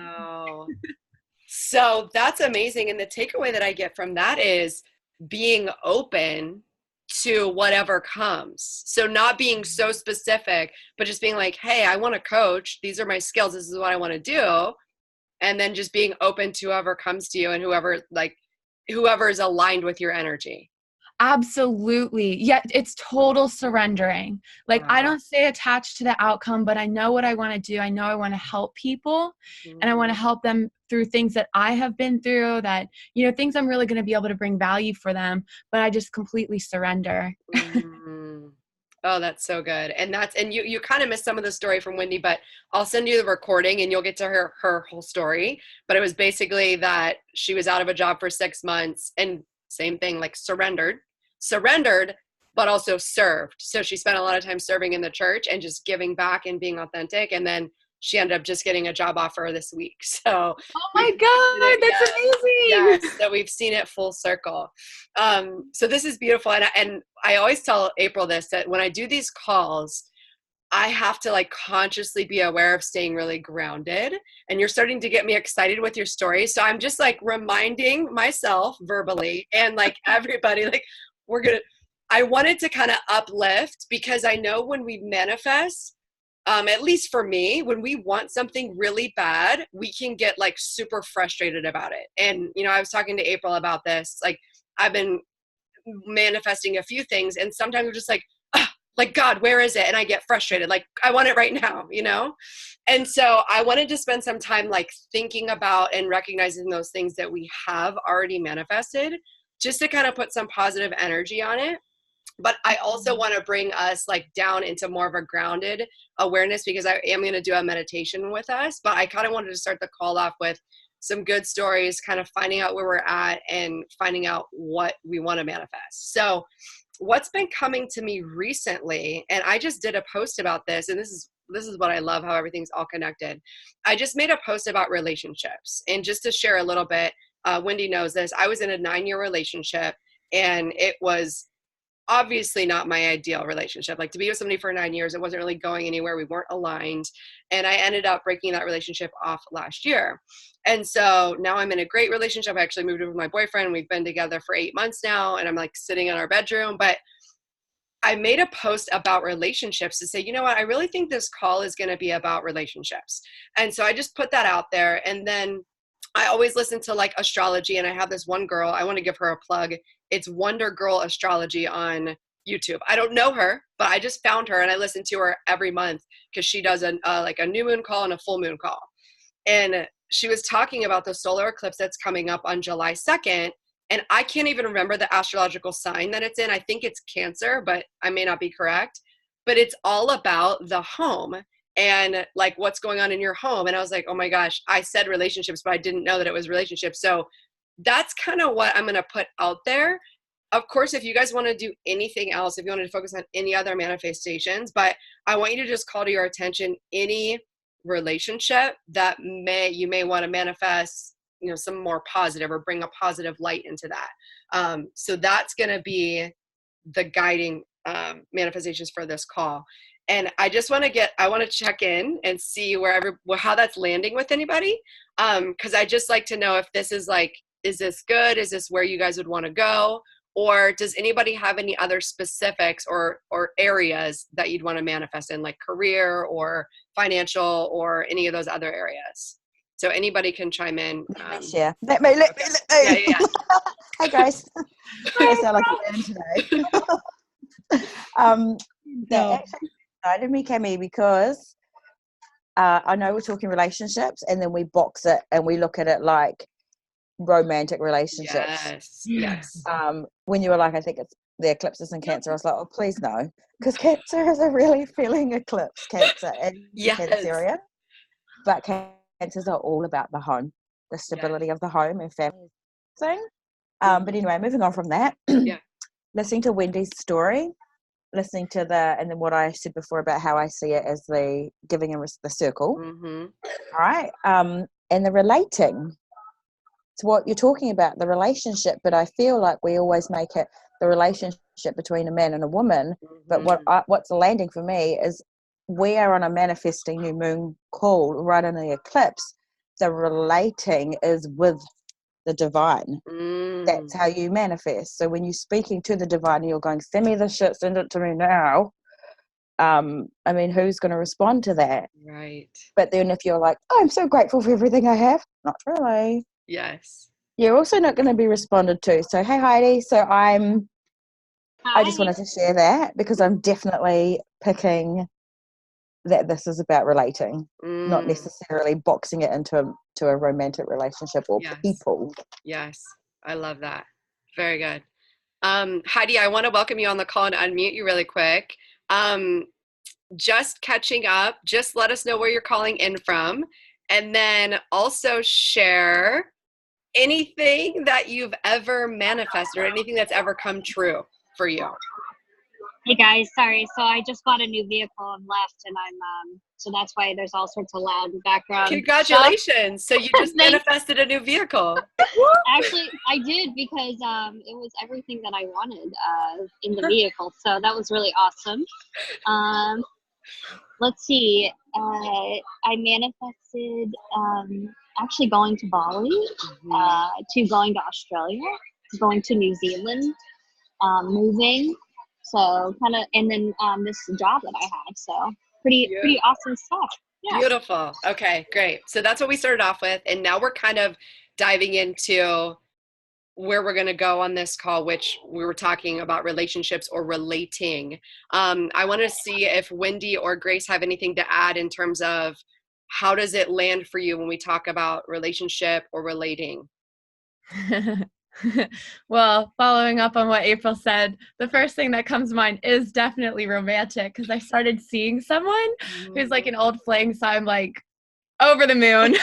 Speaker 1: So that's amazing. And the takeaway that I get from that is being open to whatever comes. So not being so specific, but just being like, hey, I want to coach. These are my skills. This is what I want to do. And then just being open to whoever comes to you and whoever is aligned with your energy.
Speaker 4: Absolutely. Yeah, it's total surrendering. Like, I don't stay attached to the outcome, but I know what I want to do. I know I want to help people and I want to help them through things that I have been through, that, things I'm really going to be able to bring value for them, but I just completely surrender.
Speaker 1: Oh, that's so good. And you kind of missed some of the story from Wendy, but I'll send you the recording and you'll get to hear her whole story. But it was basically that she was out of a job for 6 months and same thing, like surrendered, but also served. So she spent a lot of time serving in the church and just giving back and being authentic. And then she ended up just getting a job offer this week. So,
Speaker 4: oh my God, that's amazing.
Speaker 1: Yes, so we've seen it full circle. So this is beautiful. And I always tell April this, that when I do these calls, I have to like consciously be aware of staying really grounded. And you're starting to get me excited with your story. So I'm just like reminding myself verbally and like everybody, like I wanted to kind of uplift, because I know when we manifest, at least for me, when we want something really bad, we can get like super frustrated about it. And, I was talking to April about this, like I've been manifesting a few things and sometimes we're just like, like, God, where is it? And I get frustrated. Like, I want it right now, And so I wanted to spend some time like thinking about and recognizing those things that we have already manifested, just to kind of put some positive energy on it. But I also want to bring us like down into more of a grounded awareness, because I am going to do a meditation with us. But I kind of wanted to start the call off with some good stories, kind of finding out where we're at and finding out what we want to manifest. So what's been coming to me recently, and I just did a post about this, and this is what I love, how everything's all connected. I just made a post about relationships. And just to share a little bit, Wendy knows this, I was in a 9-year relationship, and it was obviously not my ideal relationship. Like, to be with somebody for 9 years, it wasn't really going anywhere. We weren't aligned. And I ended up breaking that relationship off last year. And so now I'm in a great relationship. I actually moved in with my boyfriend. We've been together for 8 months now, and I'm like sitting in our bedroom. But I made a post about relationships to say, you know what, I really think this call is going to be about relationships. And so I just put that out there. And then I always listen to like astrology, and I have this one girl, I want to give her a plug. It's Wonder Girl Astrology on YouTube. I don't know her, but I just found her and I listen to her every month, because she does like a new moon call and a full moon call. And she was talking about the solar eclipse that's coming up on July 2nd. And I can't even remember the astrological sign that it's in. I think it's Cancer, but I may not be correct. But it's all about the home and like what's going on in your home. And I was like, oh my gosh, I said relationships, but I didn't know that it was relationships. So that's kind of what I'm going to put out there. Of course, if you guys want to do anything else, if you want to focus on any other manifestations, but I want you to just call to your attention any relationship that you may want to manifest, some more positive, or bring a positive light into that. So that's going to be the guiding manifestations for this call. And I just want to check in and see how that's landing with anybody. Cause I just like to know if this is like, is this good? Is this where you guys would want to go? Or does anybody have any other specifics or areas that you'd want to manifest in, like career or financial or any of those other areas? So anybody can chime in.
Speaker 3: Let me share. Let me.
Speaker 1: Yeah, yeah.
Speaker 3: Hey guys. I sound like a man today. That actually excited me, Cami, because I know we're talking relationships, and then we box it and we look at it like romantic relationships.
Speaker 1: Yes.
Speaker 3: When you were like, I think it's the eclipses in Cancer, I was like, oh, please no, because Cancer is a really feeling eclipse, Cancer and
Speaker 1: Yes.
Speaker 3: Cancerian. But Cancers are all about the home, the stability of the home and family thing. But anyway, moving on from that, listening to Wendy's story, listening to and then what I said before about how I see it as the giving and the circle. All right. And the relating. It's what you're talking about, the relationship, but I feel like we always make it the relationship between a man and a woman. But what's landing for me is we are on a manifesting new moon call right in the eclipse. The relating is with the divine. That's how you manifest. So when you're speaking to the divine and you're going, send me the shit, send it to me now. I mean, who's going to respond to that?
Speaker 1: Right.
Speaker 3: But then if you're like, oh, I'm so grateful for everything I have, not really.
Speaker 1: Yes.
Speaker 3: You're also not going to be responded to. So, hey, Heidi. So I just wanted to share that because I'm definitely picking that this is about relating, not necessarily boxing it into a romantic relationship or people.
Speaker 1: Yes. I love that. Very good. Heidi, I want to welcome you on the call and unmute you really quick. Just catching up, just let us know where you're calling in from, and then also share anything that you've ever manifested or anything that's ever come true for you.
Speaker 5: Hey guys, sorry. So I just bought a new vehicle and left, and I'm so that's why there's all sorts of loud background.
Speaker 1: Congratulations!
Speaker 5: Stuff.
Speaker 1: So you just manifested a new vehicle.
Speaker 5: Actually, I did because it was everything that I wanted in the vehicle. So that was really awesome. Let's see. I manifested actually going to Bali, to going to Australia, to going to New Zealand, moving. So kind of, and then this job that I have. So pretty awesome stuff. Yeah.
Speaker 1: Beautiful. Okay, great. So that's what we started off with, and now we're kind of diving into where we're going to go on this call, which we were talking about relationships or relating. I want to see if Wendy or Grace have anything to add in terms of how does it land for you when we talk about relationship or relating?
Speaker 4: Well, following up on what April said, the first thing that comes to mind is definitely romantic because I started seeing someone who's like an old fling, so I'm like over the moon.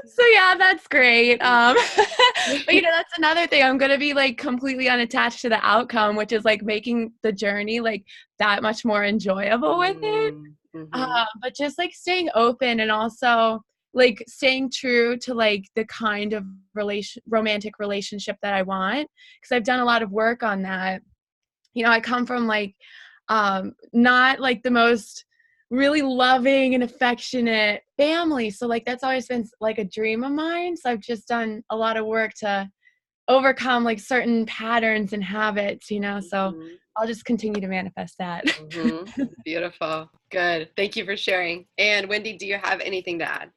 Speaker 4: So yeah, that's great. But that's another thing. I'm gonna be like completely unattached to the outcome, which is like making the journey like that much more enjoyable with it. But just like staying open and also like staying true to like the kind of romantic relationship that I want, because I've done a lot of work on that. I come from like not like the most really loving and affectionate family, so like that's always been like a dream of mine. So I've just done a lot of work to overcome like certain patterns and habits, so I'll just continue to manifest that.
Speaker 1: Beautiful. Good. Thank you for sharing. And Wendy, do you have anything to add?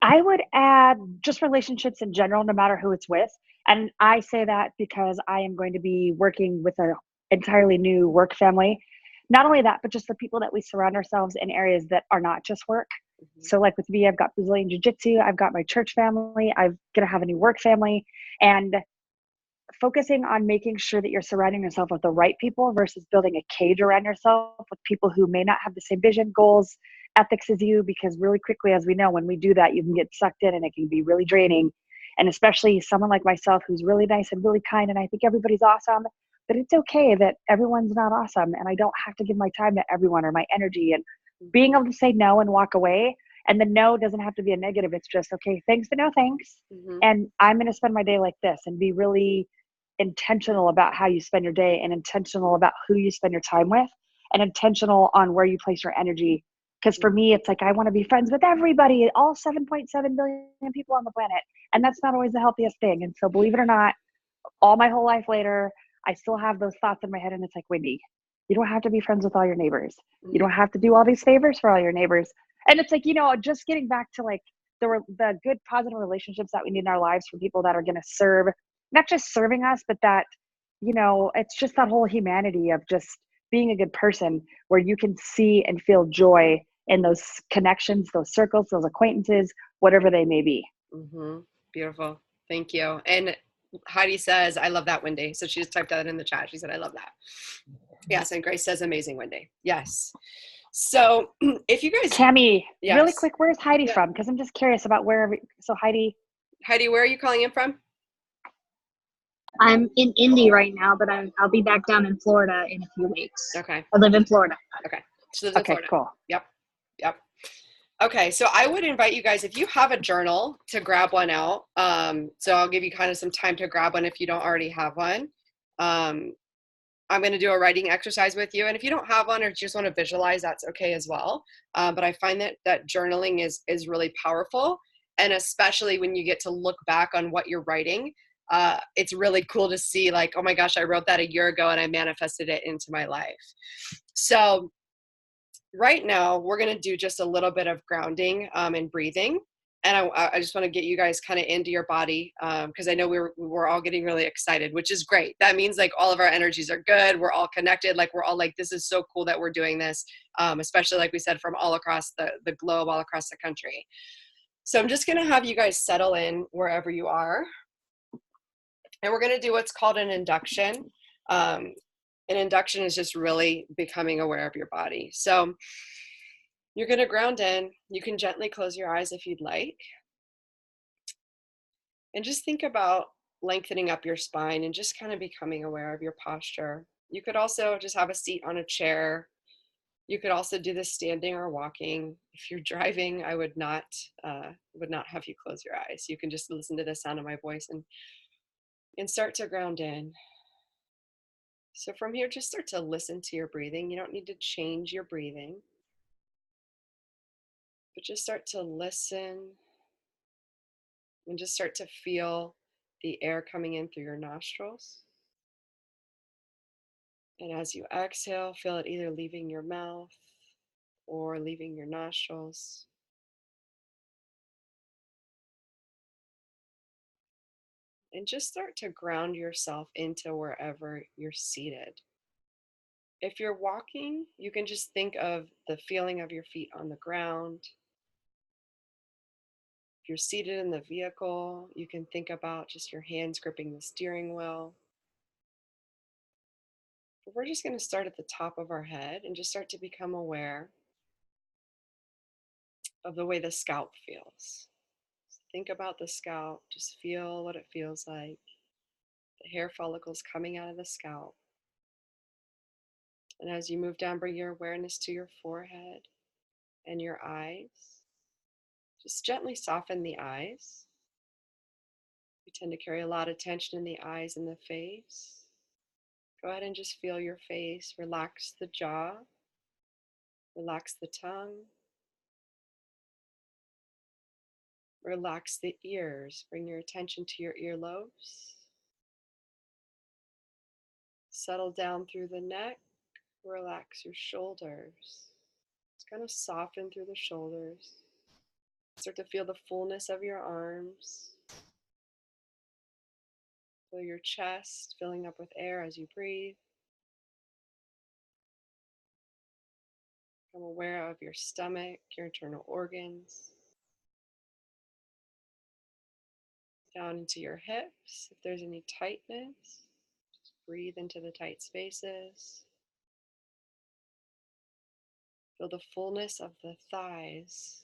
Speaker 2: I would add just relationships in general, no matter who it's with. And I say that because I am going to be working with an entirely new work family. Not only that, but just the people that we surround ourselves in areas that are not just work. So like with me, I've got Brazilian Jiu-Jitsu, I've got my church family, I'm going to have a new work family, and focusing on making sure that you're surrounding yourself with the right people versus building a cage around yourself with people who may not have the same vision, goals, ethics as you, because really quickly, as we know, when we do that, you can get sucked in and it can be really draining. And especially someone like myself who's really nice and really kind, and I think everybody's awesome, but it's okay that everyone's not awesome, and I don't have to give my time to everyone or my energy. And being able to say no and walk away, and the no doesn't have to be a negative. It's just, okay, thanks but no thanks. And I'm going to spend my day like this, and be really intentional about how you spend your day, and intentional about who you spend your time with, and intentional on where you place your energy. Because for me, it's like I want to be friends with everybody, all 7.7 billion people on the planet. And that's not always the healthiest thing. And so believe it or not, all my whole life later, I still have those thoughts in my head. And it's like, Wendy, You don't have to be friends with all your neighbors. You don't have to do all these favors for all your neighbors. And it's like, just getting back to like the good positive relationships that we need in our lives for people that are going to serve, not just serving us, but that, it's just that whole humanity of just being a good person where you can see and feel joy in those connections, those circles, those acquaintances, whatever they may be.
Speaker 1: Beautiful. Thank you. And Heidi says, I love that, Wendy. So she just typed that in the chat. She said, I love that. Yes. And Grace says, amazing, Wendy. Yes. So if you guys.
Speaker 2: Tammy,
Speaker 1: yes.
Speaker 2: Really quick, where's Heidi from? Because I'm just curious about so Heidi,
Speaker 1: where are you calling in from?
Speaker 5: I'm in Indy right now, but I'll be back down in Florida in a few weeks.
Speaker 1: Okay.
Speaker 5: I live in Florida.
Speaker 1: Okay. She lives in Florida.
Speaker 2: Cool.
Speaker 1: Yep. Okay, so I would invite you guys, if you have a journal, to grab one out. So I'll give you kind of some time to grab one if you don't already have one. I'm going to do a writing exercise with you. And if you don't have one or just want to visualize, that's okay as well. But I find that journaling is really powerful. And especially when you get to look back on what you're writing, it's really cool to see like, oh my gosh, I wrote that a year ago and I manifested it into my life. So right now, we're going to do just a little bit of grounding and breathing. And I just want to get you guys kind of into your body because I know we're all getting really excited, which is great. That means like all of our energies are good. We're all connected. Like we're all like, this is so cool that we're doing this, especially like we said, from all across the globe, all across the country. So I'm just going to have you guys settle in wherever you are. And we're going to do what's called an induction. An induction is just really becoming aware of your body. So you're going to ground in. You can gently close your eyes if you'd like. And just think about lengthening up your spine and just kind of becoming aware of your posture. You could also just have a seat on a chair. You could also do this standing or walking. If you're driving, I would not have you close your eyes. You can just listen to the sound of my voice and start to ground in. So from here, just start to listen to your breathing. You don't need to change your breathing, but just start to listen and just start to feel the air coming in through your nostrils. And as you exhale, feel it either leaving your mouth or leaving your nostrils. And just start to ground yourself into wherever you're seated. If you're walking, you can just think of the feeling of your feet on the ground. If you're seated in the vehicle, you can think about just your hands gripping the steering wheel. But we're just going to start at the top of our head and just start to become aware of the way the scalp feels. So think about the scalp, just feel what it feels like. The hair follicles coming out of the scalp. And as you move down, bring your awareness to your forehead and your eyes. Just gently soften the eyes. We tend to carry a lot of tension in the eyes and the face. Go ahead and just feel your face. Relax the jaw. Relax the tongue. Relax the ears. Bring your attention to your earlobes. Settle down through the neck. Relax your shoulders. Just kind of soften through the shoulders. Start to feel the fullness of your arms. Feel your chest filling up with air as you breathe. Become aware of your stomach, your internal organs. Down into your hips. If there's any tightness, just breathe into the tight spaces. Feel the fullness of the thighs.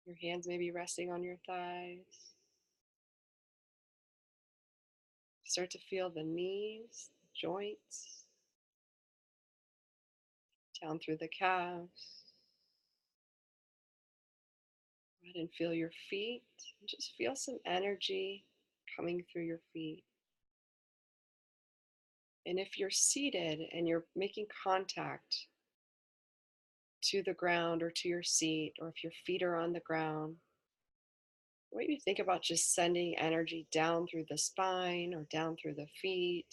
Speaker 1: Your hands may be resting on your thighs. Start to feel the knees, the joints, down through the calves. Go ahead and feel your feet. And just feel some energy coming through your feet. And if you're seated and you're making contact to the ground or to your seat, or if your feet are on the ground, maybe think about just sending energy down through the spine or down through the feet,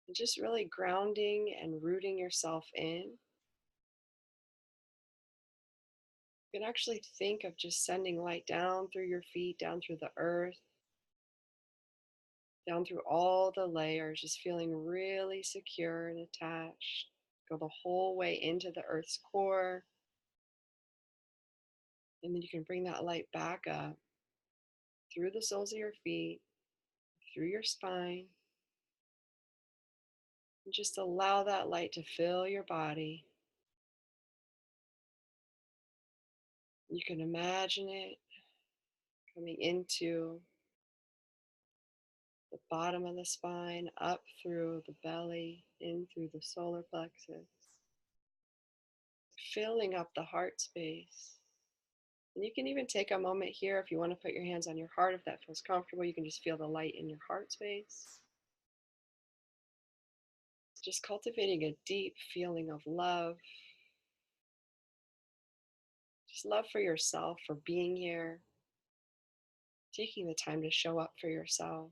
Speaker 1: And just really grounding and rooting yourself in. You can actually think of just sending light down through your feet, down through the earth, down through all the layers, just feeling really secure and attached. Go the whole way into the earth's core. And then you can bring that light back up through the soles of your feet, through your spine. And just allow that light to fill your body. You can imagine it coming into the bottom of the spine, up through the belly, in through the solar plexus, filling up the heart space. And you can even take a moment here if you want to put your hands on your heart, if that feels comfortable. You can just feel the light in your heart space. Just cultivating a deep feeling of love. Just love for yourself, for being here, taking the time to show up for yourself.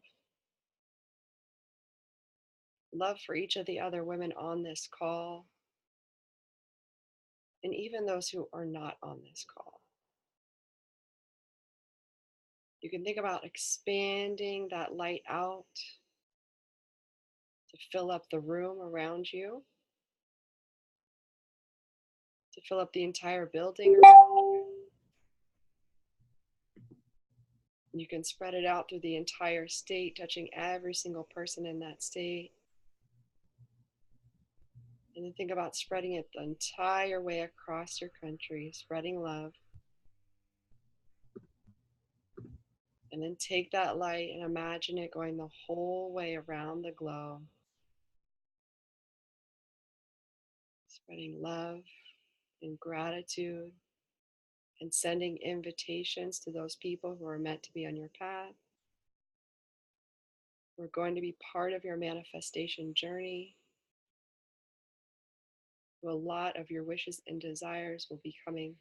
Speaker 1: Love for each of the other women on this call, and even those who are not on this call. You can think about expanding that light out to fill up the room around you, to fill up the entire building around you. You can spread it out through the entire state, touching every single person in that state. And then think about spreading it the entire way across your country, spreading love. And then take that light and imagine it going the whole way around the globe. Spreading love and gratitude and sending invitations to those people who are meant to be on your path. We're going to be part of your manifestation journey. A lot of your wishes and desires will be coming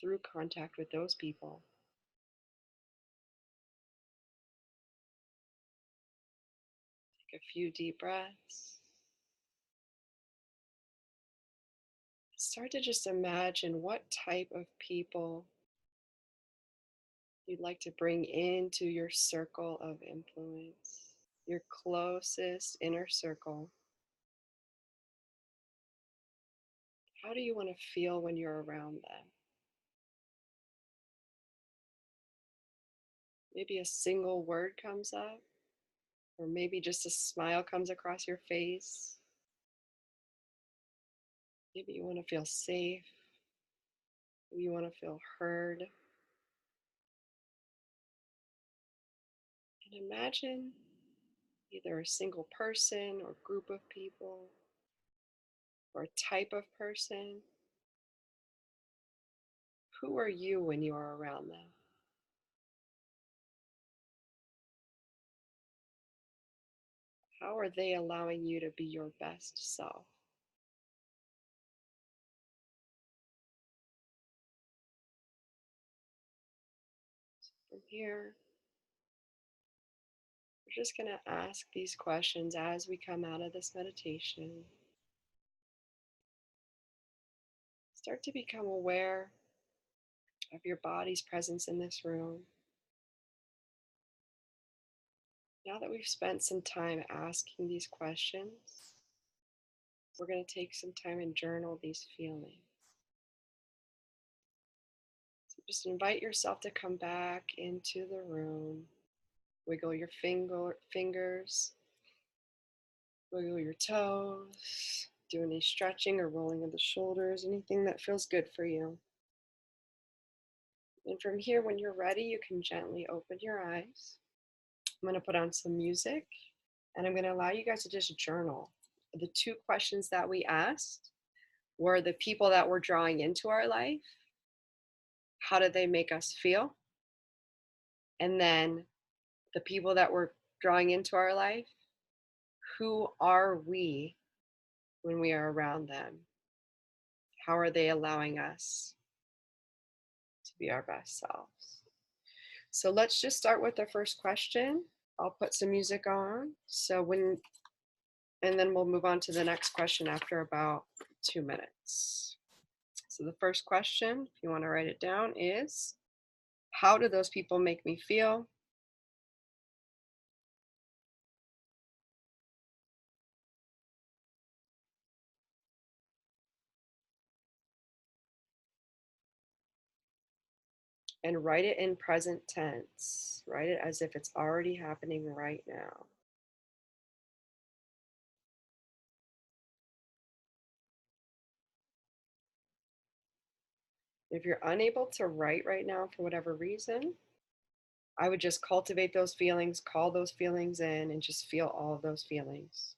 Speaker 1: through contact with those people. Take a few deep breaths. Start to just imagine what type of people you'd like to bring into your circle of influence, your closest inner circle. How do you want to feel when you're around them? Maybe a single word comes up, or maybe just a smile comes across your face. Maybe you want to feel safe. Maybe you want to feel heard. And imagine either a single person or group of people or a type of person. Who are you when you are around them? How are they allowing you to be your best self? From here, we're just going to ask these questions as we come out of this meditation. Start to become aware of your body's presence in this room. Now that we've spent some time asking these questions, we're going to take some time and journal these feelings. So just invite yourself to come back into the room. Wiggle your fingers, wiggle your toes, do any stretching or rolling of the shoulders, anything that feels good for you. And from here, when you're ready, you can gently open your eyes. I'm going to put on some music, and I'm going to allow you guys to just journal. The two questions that we asked were the people that we're drawing into our life. How do they make us feel? And then the people that we're drawing into our life, who are we when we are around them? How are they allowing us to be our best selves? So let's just start with the first question. I'll put some music on. So when And then we'll move on to the next question after about 2 minutes. So the first question, if you want to write it down, is how do those people make me feel? And write it in present tense. Write it as if it's already happening right now. If you're unable to write right now for whatever reason, I would just cultivate those feelings, call those feelings in, and just feel all of those feelings.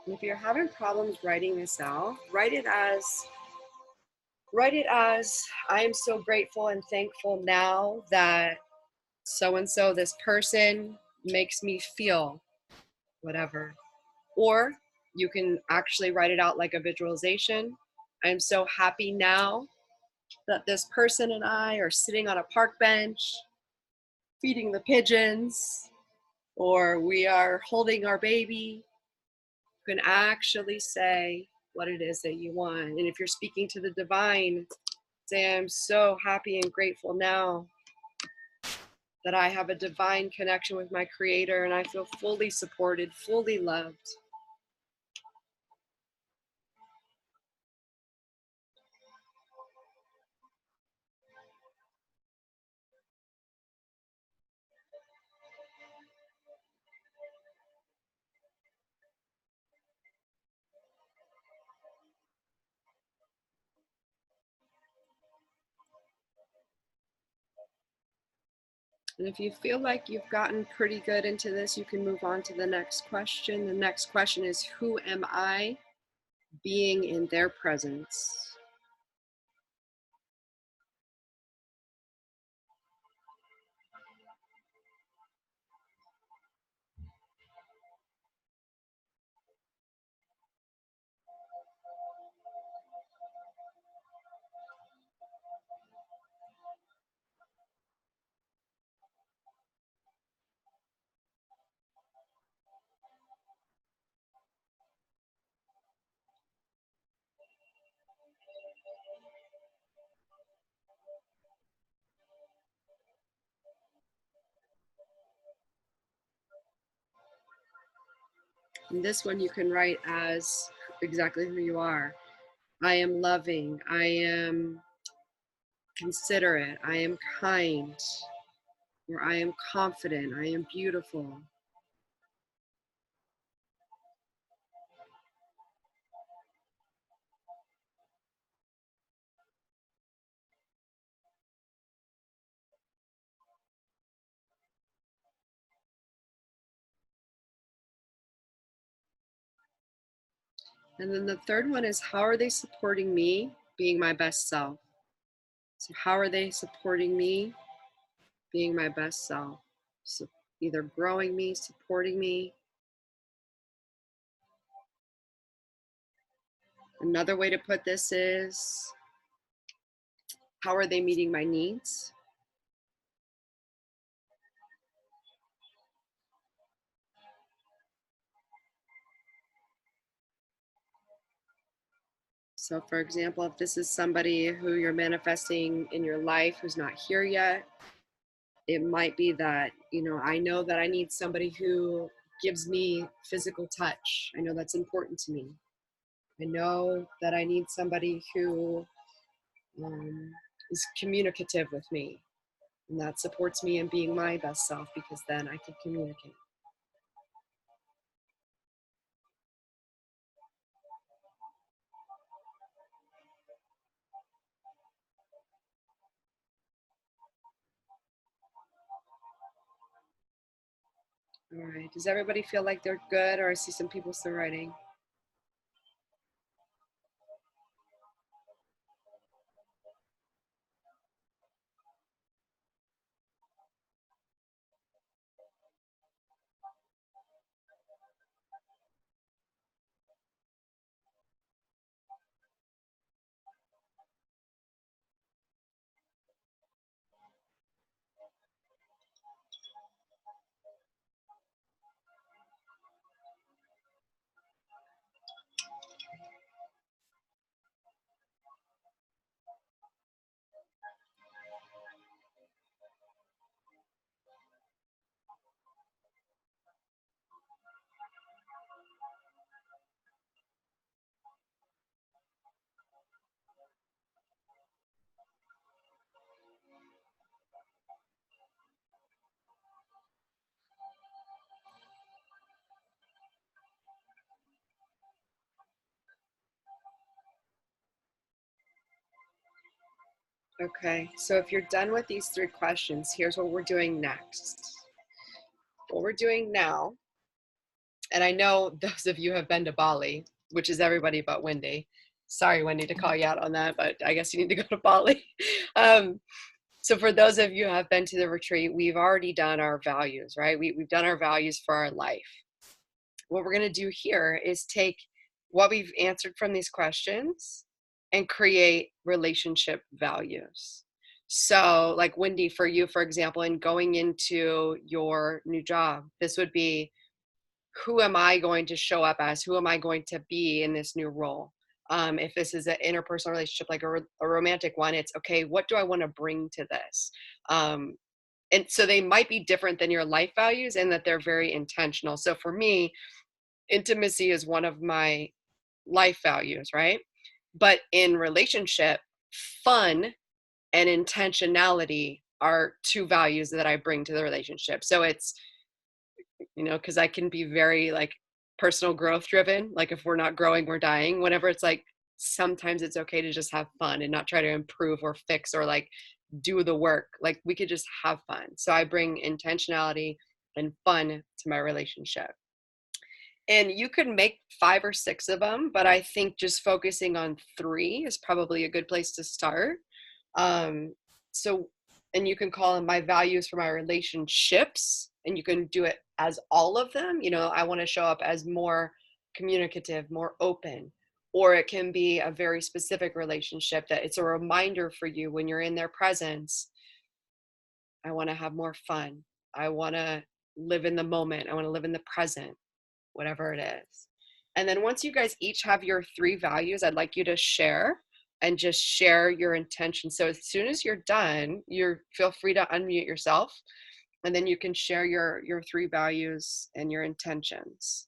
Speaker 1: And if you're having problems writing this out, write it as I am so grateful and thankful now that so and so, this person makes me feel whatever. Or you can actually write it out like a visualization. I'm so happy now that this person and I are sitting on a park bench feeding the pigeons, or we are holding our baby. You can actually say what it is that you want. And if you're speaking to the divine, say, I'm so happy and grateful now that I have a divine connection with my creator and I feel fully supported, fully loved. And if you feel like you've gotten pretty good into this, you can move on to the next question. The next question is, who am I being in their presence? And this one you can write as exactly who you are. I am loving, I am considerate, I am kind, or I am confident, I am beautiful. And then the third one is, how are they supporting me being my best self? So how are they supporting me being my best self? So either growing me, supporting me. Another way to put this is, how are they meeting my needs? So for example, if this is somebody who you're manifesting in your life who's not here yet, it might be that, I know that I need somebody who gives me physical touch. I know that's important to me. I know that I need somebody who is communicative with me, and that supports me in being my best self, because then I can communicate. All right. Does everybody feel like they're good, or I see some people still writing? Okay, so if you're done with these 3 questions, here's what we're doing next. What we're doing now, and I know those of you have been to Bali, which is everybody but Wendy. Sorry, Wendy, to call you out on that, but I guess you need to go to Bali. So for those of you who have been to the retreat, we've already done our values, right? We've done our values for our life. What we're going to do here is take what we've answered from these questions and create relationship values. So like Wendy, for you, for example, in going into your new job, this would be, who am I going to show up as? Who am I going to be in this new role? If this is an interpersonal relationship, like a romantic one, it's okay, what do I want to bring to this? And so they might be different than your life values in that they're very intentional. So for me, intimacy is one of my life values, right? But in relationship, fun and intentionality are 2 values that I bring to the relationship. So it's, because I can be very like personal growth driven. Like if we're not growing, we're dying. Whenever it's like, sometimes it's okay to just have fun and not try to improve or fix or like do the work. Like we could just have fun. So I bring intentionality and fun to my relationship. And you could make 5 or 6 of them, but I think just focusing on 3 is probably a good place to start. So, and you can call them my values for my relationships, and you can do it as all of them. I want to show up as more communicative, more open, or it can be a very specific relationship that it's a reminder for you when you're in their presence. I want to have more fun. I want to live in the moment. I want to live in the present, whatever it is. And then once you guys each have your 3 values, I'd like you to share and just share your intention. So as soon as you're done, feel free to unmute yourself, and then you can share your 3 values and your intentions.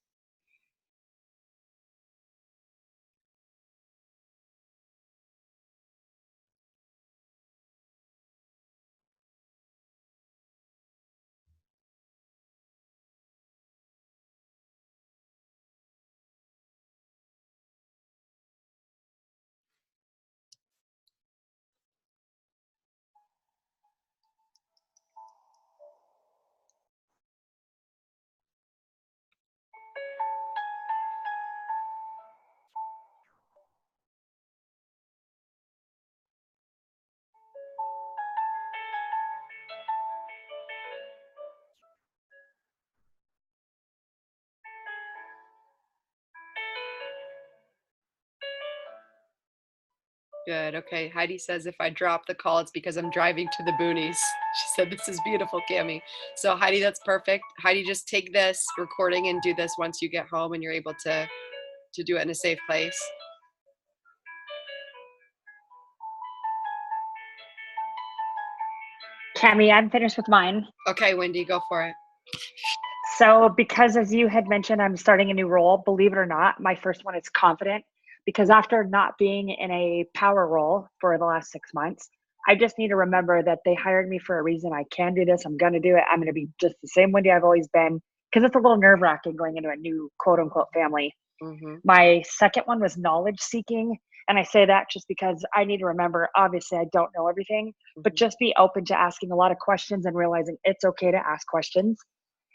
Speaker 1: Good. Okay. Heidi says if I drop the call, it's because I'm driving to the boonies. She said, this is beautiful, Cami. So Heidi, that's perfect. Heidi, just take this recording and do this once you get home and you're able to do it in a safe place.
Speaker 2: Cami, I'm finished with mine.
Speaker 1: Okay, Wendy, go for it.
Speaker 2: So because as you had mentioned, I'm starting a new role, believe it or not, my first one is confident, because after not being in a power role for the last 6 months, I just need to remember that they hired me for a reason. I can do this. I'm going to do it. I'm going to be just the same Wendy I've always been, because it's a little nerve wracking going into a new quote unquote family.
Speaker 1: Mm-hmm.
Speaker 2: My second one was knowledge seeking. And I say that just because I need to remember, obviously I don't know everything, but just be open to asking a lot of questions and realizing it's okay to ask questions.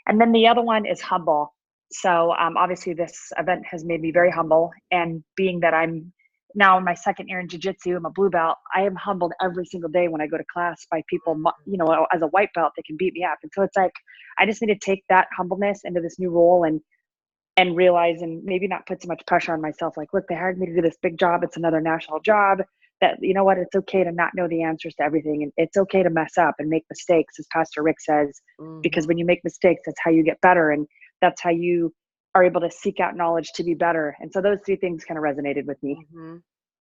Speaker 2: And then the other one is humble. So obviously this event has made me very humble. And being that I'm now in my second year in jiu-jitsu, I'm a blue belt, I am humbled every single day when I go to class by people, you know, as a white belt, that can beat me up. And so it's like, I just need to take that humbleness into this new role and realize, and maybe not put so much pressure on myself. Like, look, they hired me to do this big job. It's another national job. That, you know what, it's okay to not know the answers to everything. And it's okay to mess up and make mistakes, as Pastor Rick says, because when you make mistakes, that's how you get better. And that's how you are able to seek out knowledge to be better. And so those three things kind of resonated with me.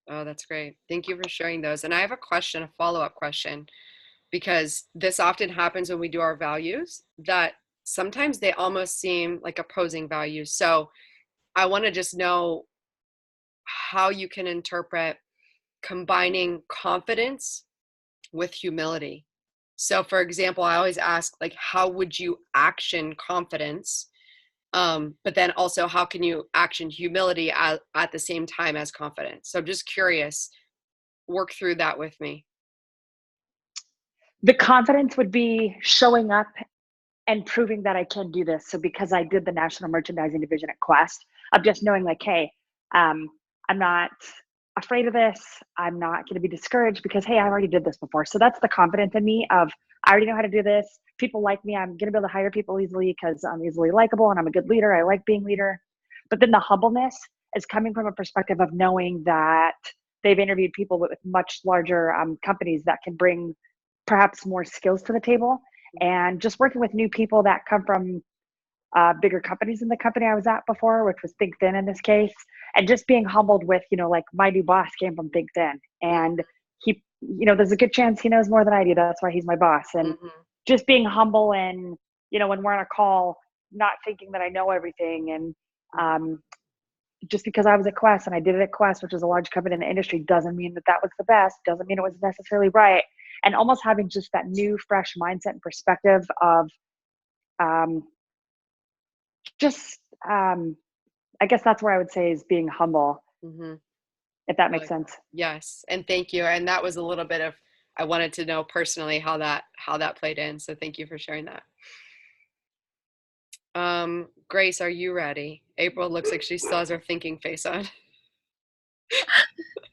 Speaker 1: Oh, that's great. Thank you for sharing those. And I have a question, a follow-up question, because this often happens when we do our values, that sometimes they almost seem like opposing values. So I want to just know how you can interpret combining confidence with humility. So for example, I always ask, like, how would you action confidence? But then also, how can you action humility at the same time as confidence? So I'm just curious, work through that with me.
Speaker 2: The confidence would be showing up and proving that I can do this. So because I did the national merchandising division at Quest, of just knowing like, hey, I'm not afraid of this. I'm not going to be discouraged because, hey, I already did this before. So that's the confidence in me of, I already know how to do this. People like me. I'm going to be able to hire people easily because I'm easily likable and I'm a good leader. I like being leader. But then the humbleness is coming from a perspective of knowing that they've interviewed people with much larger companies that can bring perhaps more skills to the table, and just working with new people that come from bigger companies than the company I was at before, which was Think Thin in this case, and just being humbled with, you know, like my new boss came from Think Thin, and he, you know, there's a good chance he knows more than I do. That's why he's my boss. And just being humble, and, you know, when we're on a call, not thinking that I know everything. And just because I was at Quest and I did it at Quest, which is a large company in the industry, doesn't mean that that was the best, doesn't mean it was necessarily right. And almost having just that new, fresh mindset and perspective of I guess that's where I would say is being humble, if that makes sense.
Speaker 1: Yes. And thank you. And that was a little bit of, I wanted to know personally how that played in. So thank you for sharing that. Grace, are you ready? April looks like she still has her thinking face on.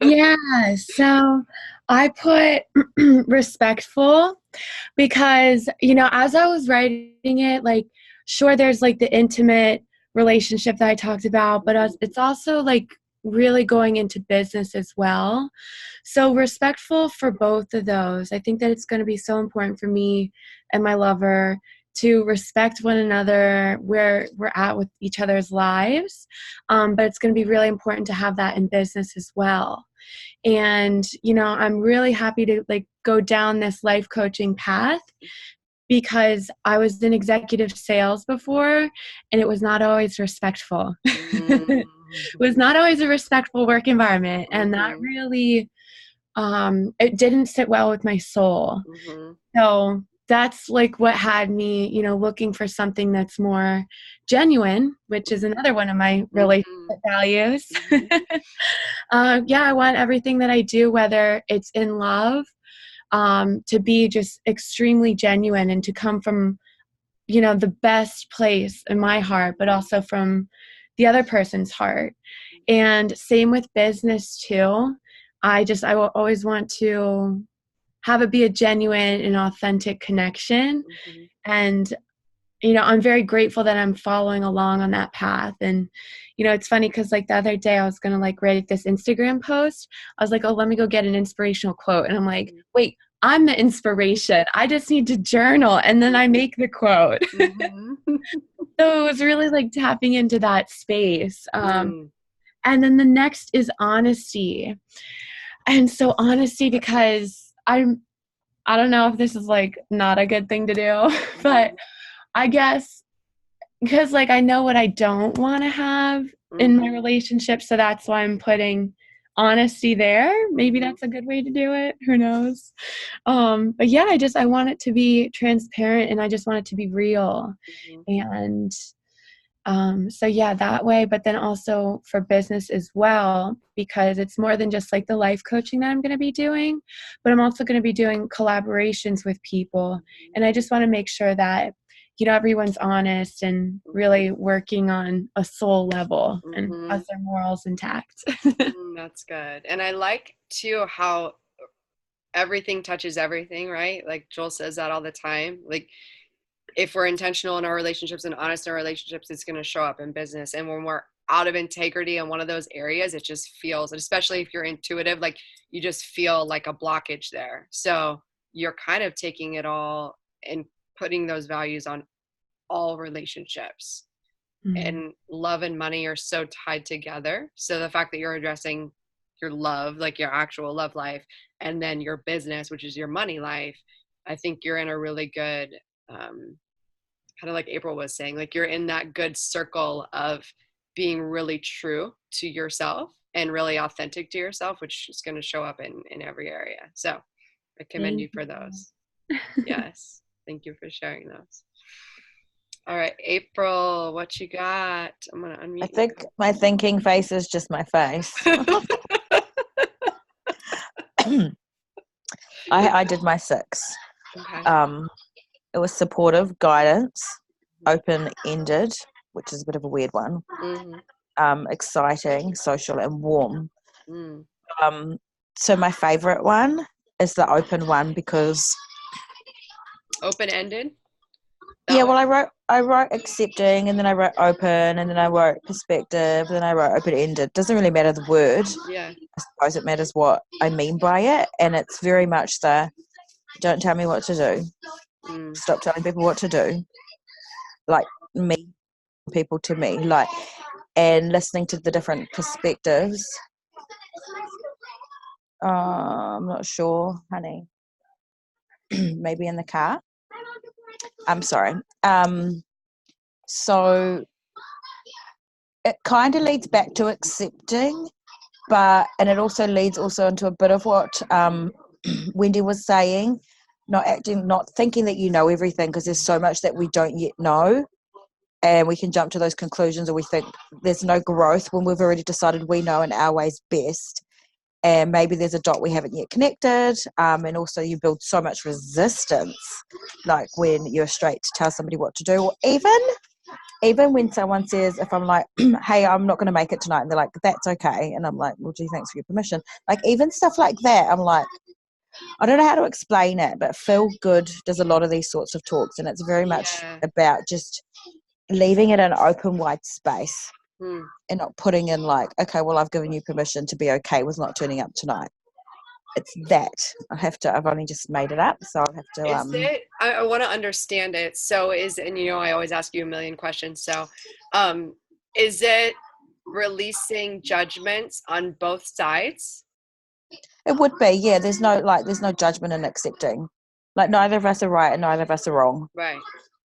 Speaker 4: Yeah, so I put respectful because, you know, as I was writing it, like, sure, there's like the intimate relationship that I talked about, but it's also like really going into business as well. So respectful for both of those. I think that it's going to be so important for me and my lover to respect one another where we're at with each other's lives. But it's going to be really important to have that in business as well. And, you know, I'm really happy to like go down this life coaching path because I was in executive sales before and it was not always respectful. It was not always a respectful work environment. And that really, it didn't sit well with my soul. So that's like what had me, you know, looking for something that's more genuine, which is another one of my relationship values. Yeah, I want everything that I do, whether it's in love, to be just extremely genuine and to come from, you know, the best place in my heart, but also from the other person's heart. And same with business too. I will always want to have it be a genuine and authentic connection. And, you know, I'm very grateful that I'm following along on that path. And, you know, it's funny because like the other day I was going to like write this Instagram post. I was like, oh, let me go get an inspirational quote. And I'm like, wait, I'm the inspiration. I just need to journal. And then I make the quote. So it was really like tapping into that space. And then the next is honesty. And so honesty, because I don't know if this is like not a good thing to do, but I guess because like I know what I don't want to have in my relationship. So that's why I'm putting honesty there. Maybe that's a good way to do it. Who knows? But yeah, I want it to be transparent and I just want it to be real. And so yeah, that way, but then also for business as well, because it's more than just like the life coaching that I'm going to be doing, but I'm also going to be doing collaborations with people. And I just want to make sure that everyone's honest and really working on a soul level and
Speaker 1: Mhm.
Speaker 4: us their morals intact.
Speaker 1: That's good. And I like too how everything touches everything, right? Like Joel says that all the time. Like if we're intentional in our relationships and honest in our relationships, it's going to show up in business. And when we're out of integrity in one of those areas, it just feels, especially if you're intuitive, like you just feel like a blockage there. So you're kind of taking it all and putting those values on all relationships. And love and money are so tied together. So the fact that you're addressing your love, like your actual love life, and then your business, which is your money life, I think you're in a really good, kind of like April was saying, like you're in that good circle of being really true to yourself and really authentic to yourself, which is going to show up in every area. So I commend you for those. Yes. Thank you for sharing those. All right, April, what you got? I'm going to unmute.
Speaker 3: I think my thinking face is just my face. I did my 6.
Speaker 1: Okay.
Speaker 3: It was supportive, guidance, open-ended, which is a bit of a weird one. Exciting, social, and warm. So my favorite one is the open one because
Speaker 1: Open-ended?
Speaker 3: yeah, well, I wrote accepting, and then I wrote open, and then I wrote perspective, and then I wrote open-ended. Doesn't really matter the word.
Speaker 1: Yeah.
Speaker 3: I suppose it matters what I mean by it, and it's very much the don't tell me what to do. Stop telling people what to do. Like me, people to me, like, and listening to the different perspectives. I'm not sure, honey. Maybe in the car. I'm sorry. So it kind of leads back to accepting, and it also leads also into a bit of what Wendy was saying, not thinking that you know everything, because there's so much that we don't yet know, and we can jump to those conclusions, or we think there's no growth when we've already decided we know in our ways best. And maybe there's a dot we haven't yet connected, and also you build so much resistance, like when you're straight to tell somebody what to do, or even when someone says, if I'm like, hey, I'm not going to make it tonight, and they're like, that's okay, and I'm like, well, gee, thanks for your permission. Like even stuff like that, I'm like, I don't know how to explain it, but Feel Good does a lot of these sorts of talks, and it's very much about just leaving it an open, wide space. And not putting in like, okay, well, I've given you permission to be okay with not turning up tonight. It's that I've only just made it up, so I'll have to.
Speaker 1: Is it? I want to understand it. So and I always ask you a million questions. So, is it releasing judgments on both sides?
Speaker 3: It would be, yeah. There's no judgment in accepting. Like neither of us are right and neither of us are wrong.
Speaker 1: Right.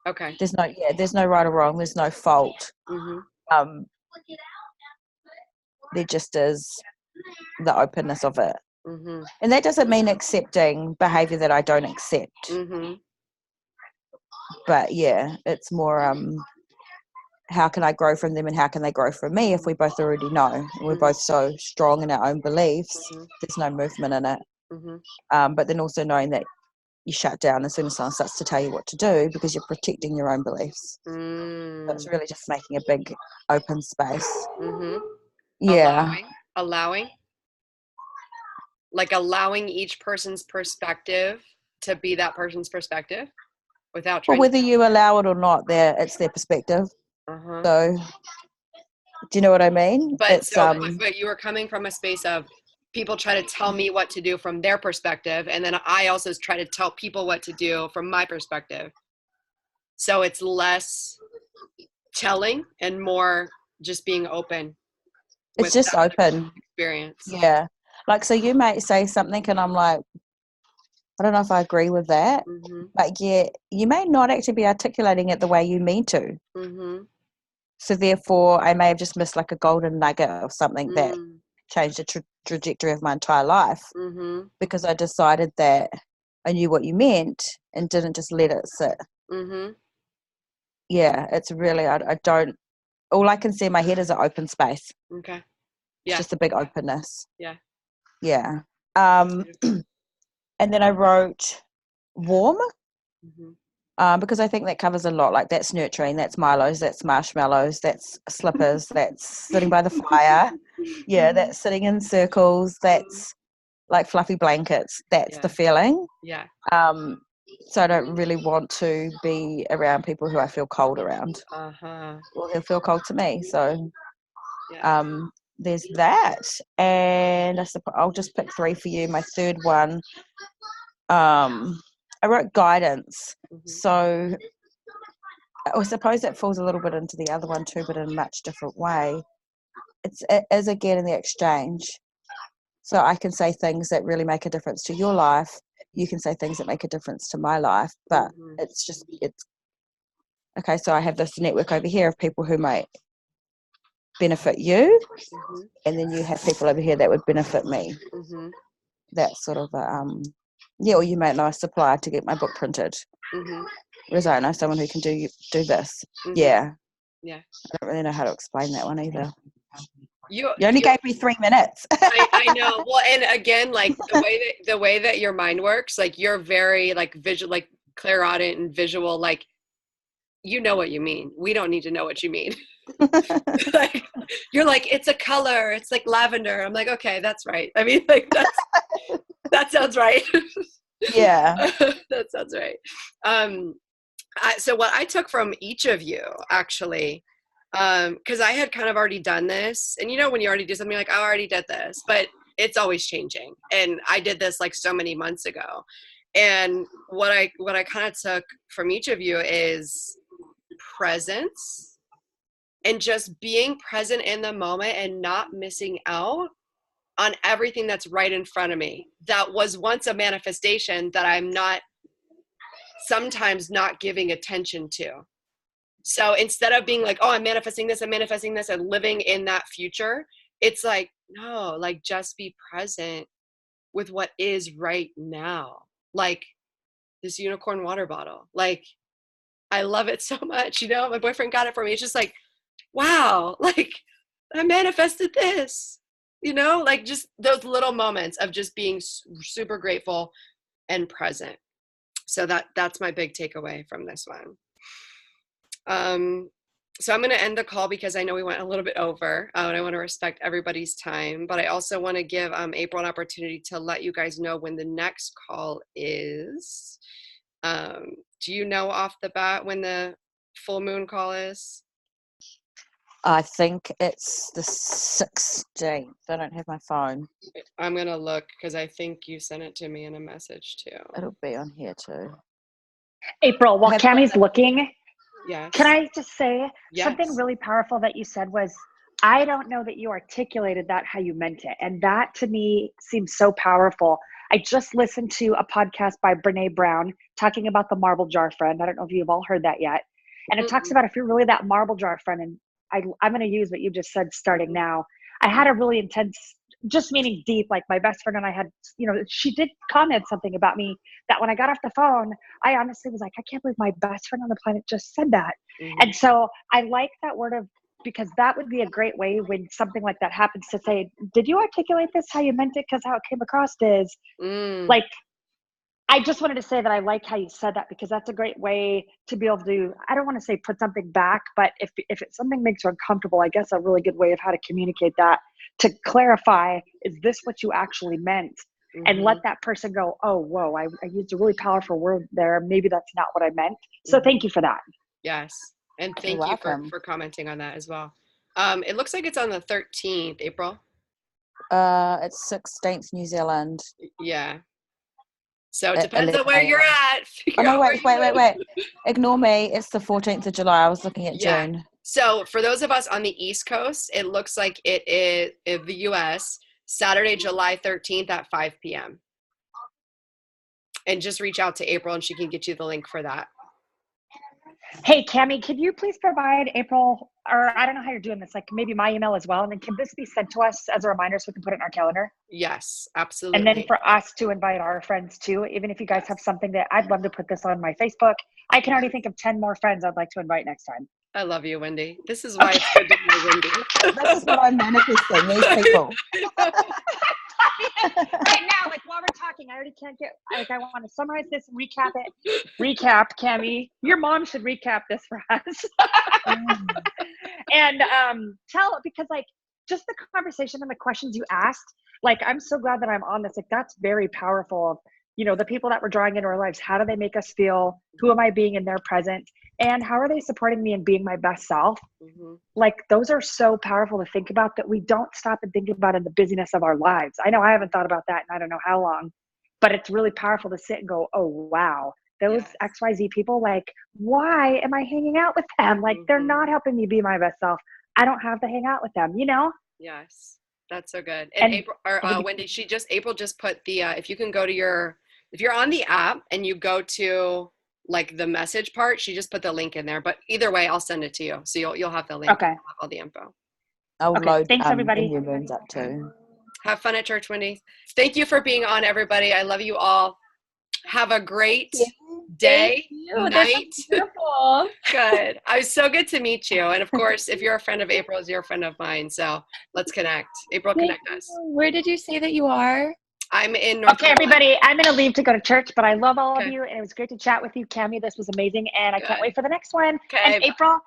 Speaker 1: Okay.
Speaker 3: There's no right or wrong. There's no fault. There just is the openness of it. And that doesn't mean accepting behavior that I don't accept. But yeah, it's more how can I grow from them and how can they grow from me if we both already know and we're both so strong in our own beliefs. There's no movement in it. But then also knowing that you shut down as soon as someone starts to tell you what to do because you're protecting your own beliefs. So it's really just making a big open space. Yeah.
Speaker 1: Allowing each person's perspective to be that person's perspective without trying.
Speaker 3: Well, whether you allow it or not, it's their perspective. So, do you know what I mean?
Speaker 1: But but you were coming from a space of people try to tell me what to do from their perspective, and then I also try to tell people what to do from my perspective. So it's less telling and more just being open.
Speaker 3: It's just open
Speaker 1: experience.
Speaker 3: Yeah. Like, so you might say something and I'm like, I don't know if I agree with that. But yeah, you may not actually be articulating it the way you mean to. So therefore, I may have just missed like a golden nugget of something that changed the trajectory of my entire life because I decided that I knew what you meant and didn't just let it sit. Yeah, it's really, I don't, all I can see in my head is an open space.
Speaker 1: Okay.
Speaker 3: It's just a big openness.
Speaker 1: Yeah.
Speaker 3: Yeah. And then I wrote warm. because I think that covers a lot. Like that's nurturing, that's Milo's, that's marshmallows, that's slippers, that's sitting by the fire. Yeah, that's sitting in circles, that's like fluffy blankets. That's the feeling.
Speaker 1: Yeah.
Speaker 3: So I don't really want to be around people who I feel cold around.
Speaker 1: Uh-huh.
Speaker 3: Or they'll feel cold to me. So
Speaker 1: Yeah.
Speaker 3: there's that. And I'll just pick 3 for you. My third one, I wrote guidance. So I suppose that falls a little bit into the other one too, but in a much different way. It is again in the exchange. So I can say things that really make a difference to your life. You can say things that make a difference to my life. But it's okay. So I have this network over here of people who might benefit you, and then you have people over here that would benefit me. That's sort of or you might know a supplier to get my book printed. Whereas I know someone who can do this. Yeah. I don't really know how to explain that one either. You only gave me 3 minutes.
Speaker 1: I know. Well, and again, like the way that your mind works, like you're very like visual, like clairaudient and visual. Like you know what you mean. We don't need to know what you mean. Like, you're like, it's a color. It's like lavender. I'm like, okay, that's right. I mean, like that sounds right.
Speaker 3: Yeah.
Speaker 1: That sounds right. So what I took from each of you actually. Because I had kind of already done this, and when you already do something, like, I already did this, but it's always changing. And I did this like so many months ago. And what I kind of took from each of you is presence and just being present in the moment and not missing out on everything that's right in front of me. That was once a manifestation that I'm sometimes not giving attention to. So instead of being like, oh, I'm manifesting this and living in that future, it's like, no, like just be present with what is right now. Like this unicorn water bottle. Like, I love it so much. My boyfriend got it for me. It's just like, wow, like I manifested this, like just those little moments of just being super grateful and present. So that's my big takeaway from this one. So I'm going to end the call because I know we went a little bit over, and I want to respect everybody's time, but I also want to give April an opportunity to let you guys know when the next call is. Do you know off the bat when the full moon call is?
Speaker 3: I think it's the 16th. I don't have my phone.
Speaker 1: I'm going to look because I think you sent it to me in a message too.
Speaker 3: It'll be on here too.
Speaker 2: April, while Cammie's looking,
Speaker 1: yes.
Speaker 2: Can I just say something really powerful that you said was, I don't know that you articulated that how you meant it. And that to me seems so powerful. I just listened to a podcast by Brene Brown talking about the marble jar friend. I don't know if you've all heard that yet. And it talks about if you're really that marble jar friend, and I'm going to use what you just said starting now. I had a really intense, just meaning deep, like my best friend and I had, she did comment something about me that when I got off the phone, I honestly was like, I can't believe my best friend on the planet just said that. And so I like that word because that would be a great way when something like that happens to say, did you articulate this how you meant it? Because how it came across is like, I just wanted to say that I like how you said that, because that's a great way to be able to, I don't want to say put something back, but if something makes you uncomfortable, I guess a really good way of how to communicate that, to clarify, is this what you actually meant? And let that person go, oh, whoa, I used a really powerful word there. Maybe that's not what I meant. So thank you for that.
Speaker 1: Yes. And thank you for commenting on that as well. It looks like it's on the 13th, April.
Speaker 3: It's 16th New Zealand.
Speaker 1: Yeah. So it depends on where you're at.
Speaker 3: Oh, no, wait. Ignore me. It's the 14th of July. I was looking at June.
Speaker 1: So for those of us on the East Coast, it looks like it is in the US, Saturday, July 13th at 5 p.m. And just reach out to April and she can get you the link for that.
Speaker 2: Hey, Cammie, could you please provide April, or I don't know how you're doing this, like maybe my email as well. And then can this be sent to us as a reminder so we can put it in our calendar?
Speaker 1: Yes, absolutely.
Speaker 2: And then for us to invite our friends too, even if you guys have something that I'd love to put this on my Facebook. I can already think of 10 more friends I'd like to invite next time.
Speaker 1: I love you, Wendy. This is why it's good to know Wendy.
Speaker 3: This is what I'm manifesting, these people.
Speaker 2: right now, like while we're talking, I already can't get, like, I want to summarize this and recap it. Recap, Cammie. Your mom should recap this for us. And tell, because like just the conversation and the questions you asked, like, I'm so glad that I'm on this. Like, that's very powerful. You know, the people that we're drawing into our lives, how do they make us feel? Who am I being in their present? And how are they supporting me in being my best self? Like, those are so powerful to think about that we don't stop and think about in the busyness of our lives. I know I haven't thought about that in I don't know how long, but it's really powerful to sit and go, oh, wow, those XYZ people, like, why am I hanging out with them? Like, they're not helping me be my best self. I don't have to hang out with them, you know?
Speaker 1: Yes, that's so good. And April, or Wendy, April just put the, if you can go to if you're on the app and you go to like the message part, she just put the link in there, but either way, I'll send it to you. So you'll have the link.
Speaker 2: Okay.
Speaker 1: Have all the info.
Speaker 3: I'll load
Speaker 2: thanks, everybody.
Speaker 3: the new rooms up too.
Speaker 1: Have fun at church, Wendy. Thank you for being on, everybody. I love you all. Have a great day, night.
Speaker 4: Beautiful.
Speaker 1: Good. I was so good to meet you. And of course, if you're a friend of April's, you're a friend of mine. So let's connect. April, connect us.
Speaker 4: Where did you say that you are?
Speaker 1: I'm in North Carolina.
Speaker 2: Everybody, I'm going to leave to go to church, but I love all of you. And it was great to chat with you, Cammie. This was amazing. And I can't wait for the next one. And April,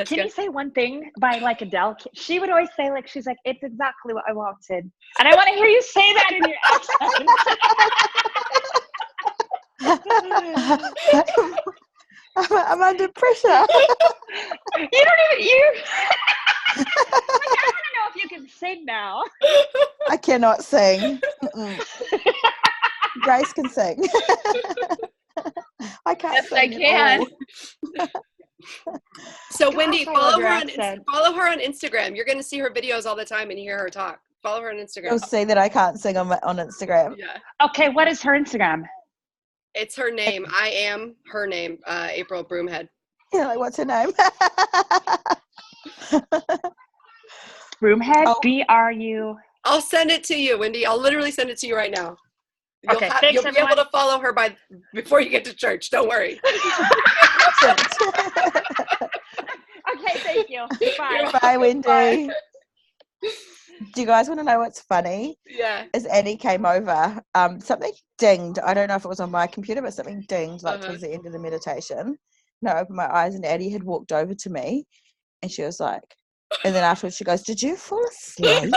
Speaker 2: can you say one thing by like Adele? She would always say, like, she's like, it's exactly what I wanted. And I want to hear you say that in your accent.
Speaker 3: I'm under pressure.
Speaker 2: You don't even, like, I want to know if you can sing now.
Speaker 3: I cannot sing. Grace can sing. I can't
Speaker 4: Yes,
Speaker 3: sing.
Speaker 4: I can.
Speaker 1: So Wendy, follow her on Instagram. You're going to see her videos all the time and hear her talk. Follow her on Instagram.
Speaker 3: You'll see that I can't sing on Instagram.
Speaker 1: Yeah.
Speaker 2: Okay, what is her Instagram?
Speaker 1: It's her name. I am her name, April Broomhead.
Speaker 3: Yeah, like, what's her name?
Speaker 2: Broomhead?
Speaker 3: Oh.
Speaker 2: B-R-U.
Speaker 1: I'll send it to you, Wendy. I'll literally send it to you right now.
Speaker 2: Thanks,
Speaker 1: you'll be able to follow her before you get to church. Don't worry.
Speaker 2: Okay, thank you. Bye.
Speaker 3: Bye, Wendy.
Speaker 1: Bye.
Speaker 3: Do you guys want to know what's funny?
Speaker 1: Yeah.
Speaker 3: As Annie came over, something dinged. I don't know if it was on my computer, but something dinged like towards the end of the meditation. And I opened my eyes and Addie had walked over to me and she was like, and then afterwards she goes, did you fall asleep?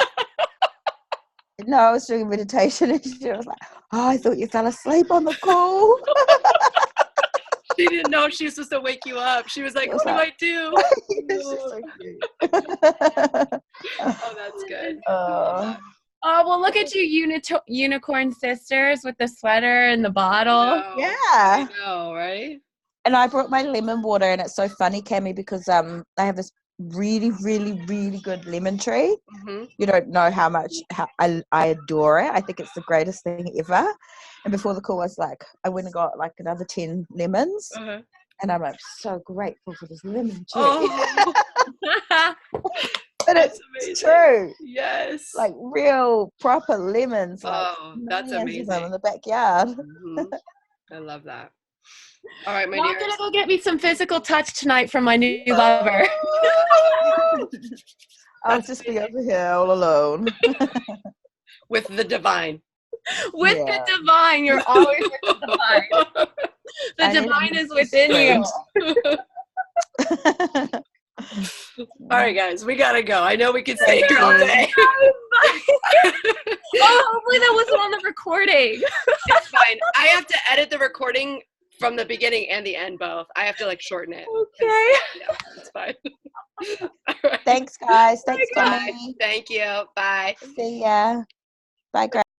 Speaker 3: No, I was doing meditation and she was like, oh, I thought you fell asleep on the call.
Speaker 1: She didn't know she was supposed to wake you up. She was like, what do I do?
Speaker 3: It's just so cute.
Speaker 1: Oh, that's good.
Speaker 4: Oh, well, look at you, unicorn sisters with the sweater and the bottle.
Speaker 3: Yeah.
Speaker 1: I know, right?
Speaker 3: And I brought my lemon water, and it's so funny, Cammie, because I have this really, really, really good lemon tree.
Speaker 1: Mm-hmm.
Speaker 3: You don't know how I adore it. I think it's the greatest thing ever. And before the call, I was like, I went and got like another 10 lemons.
Speaker 1: Uh-huh.
Speaker 3: And I'm like so grateful for this lemon tree.
Speaker 1: Oh.
Speaker 3: But it's true.
Speaker 1: Yes.
Speaker 3: Like real proper lemons. Like
Speaker 1: that's amazing.
Speaker 3: In the backyard.
Speaker 1: Mm-hmm. I love that. All right, my
Speaker 4: Well, I'm
Speaker 1: dears.
Speaker 4: gonna go get me some physical touch tonight from my new lover.
Speaker 3: I'll just be over here all alone.
Speaker 1: With the divine.
Speaker 4: With the divine. You're always with the divine. The divine is within you.
Speaker 1: All right, guys, we gotta go. I know we could stay here all day.
Speaker 4: Oh, hopefully that wasn't on the recording.
Speaker 1: It's fine. I have to edit the recording from the beginning and the end both. I have to like shorten it.
Speaker 4: Okay.
Speaker 1: Yeah, it's fine. All right.
Speaker 3: Thanks, guys. Thanks,
Speaker 1: Bye.
Speaker 3: Cammie.
Speaker 1: Thank you. Bye.
Speaker 3: See ya. Bye, Grace.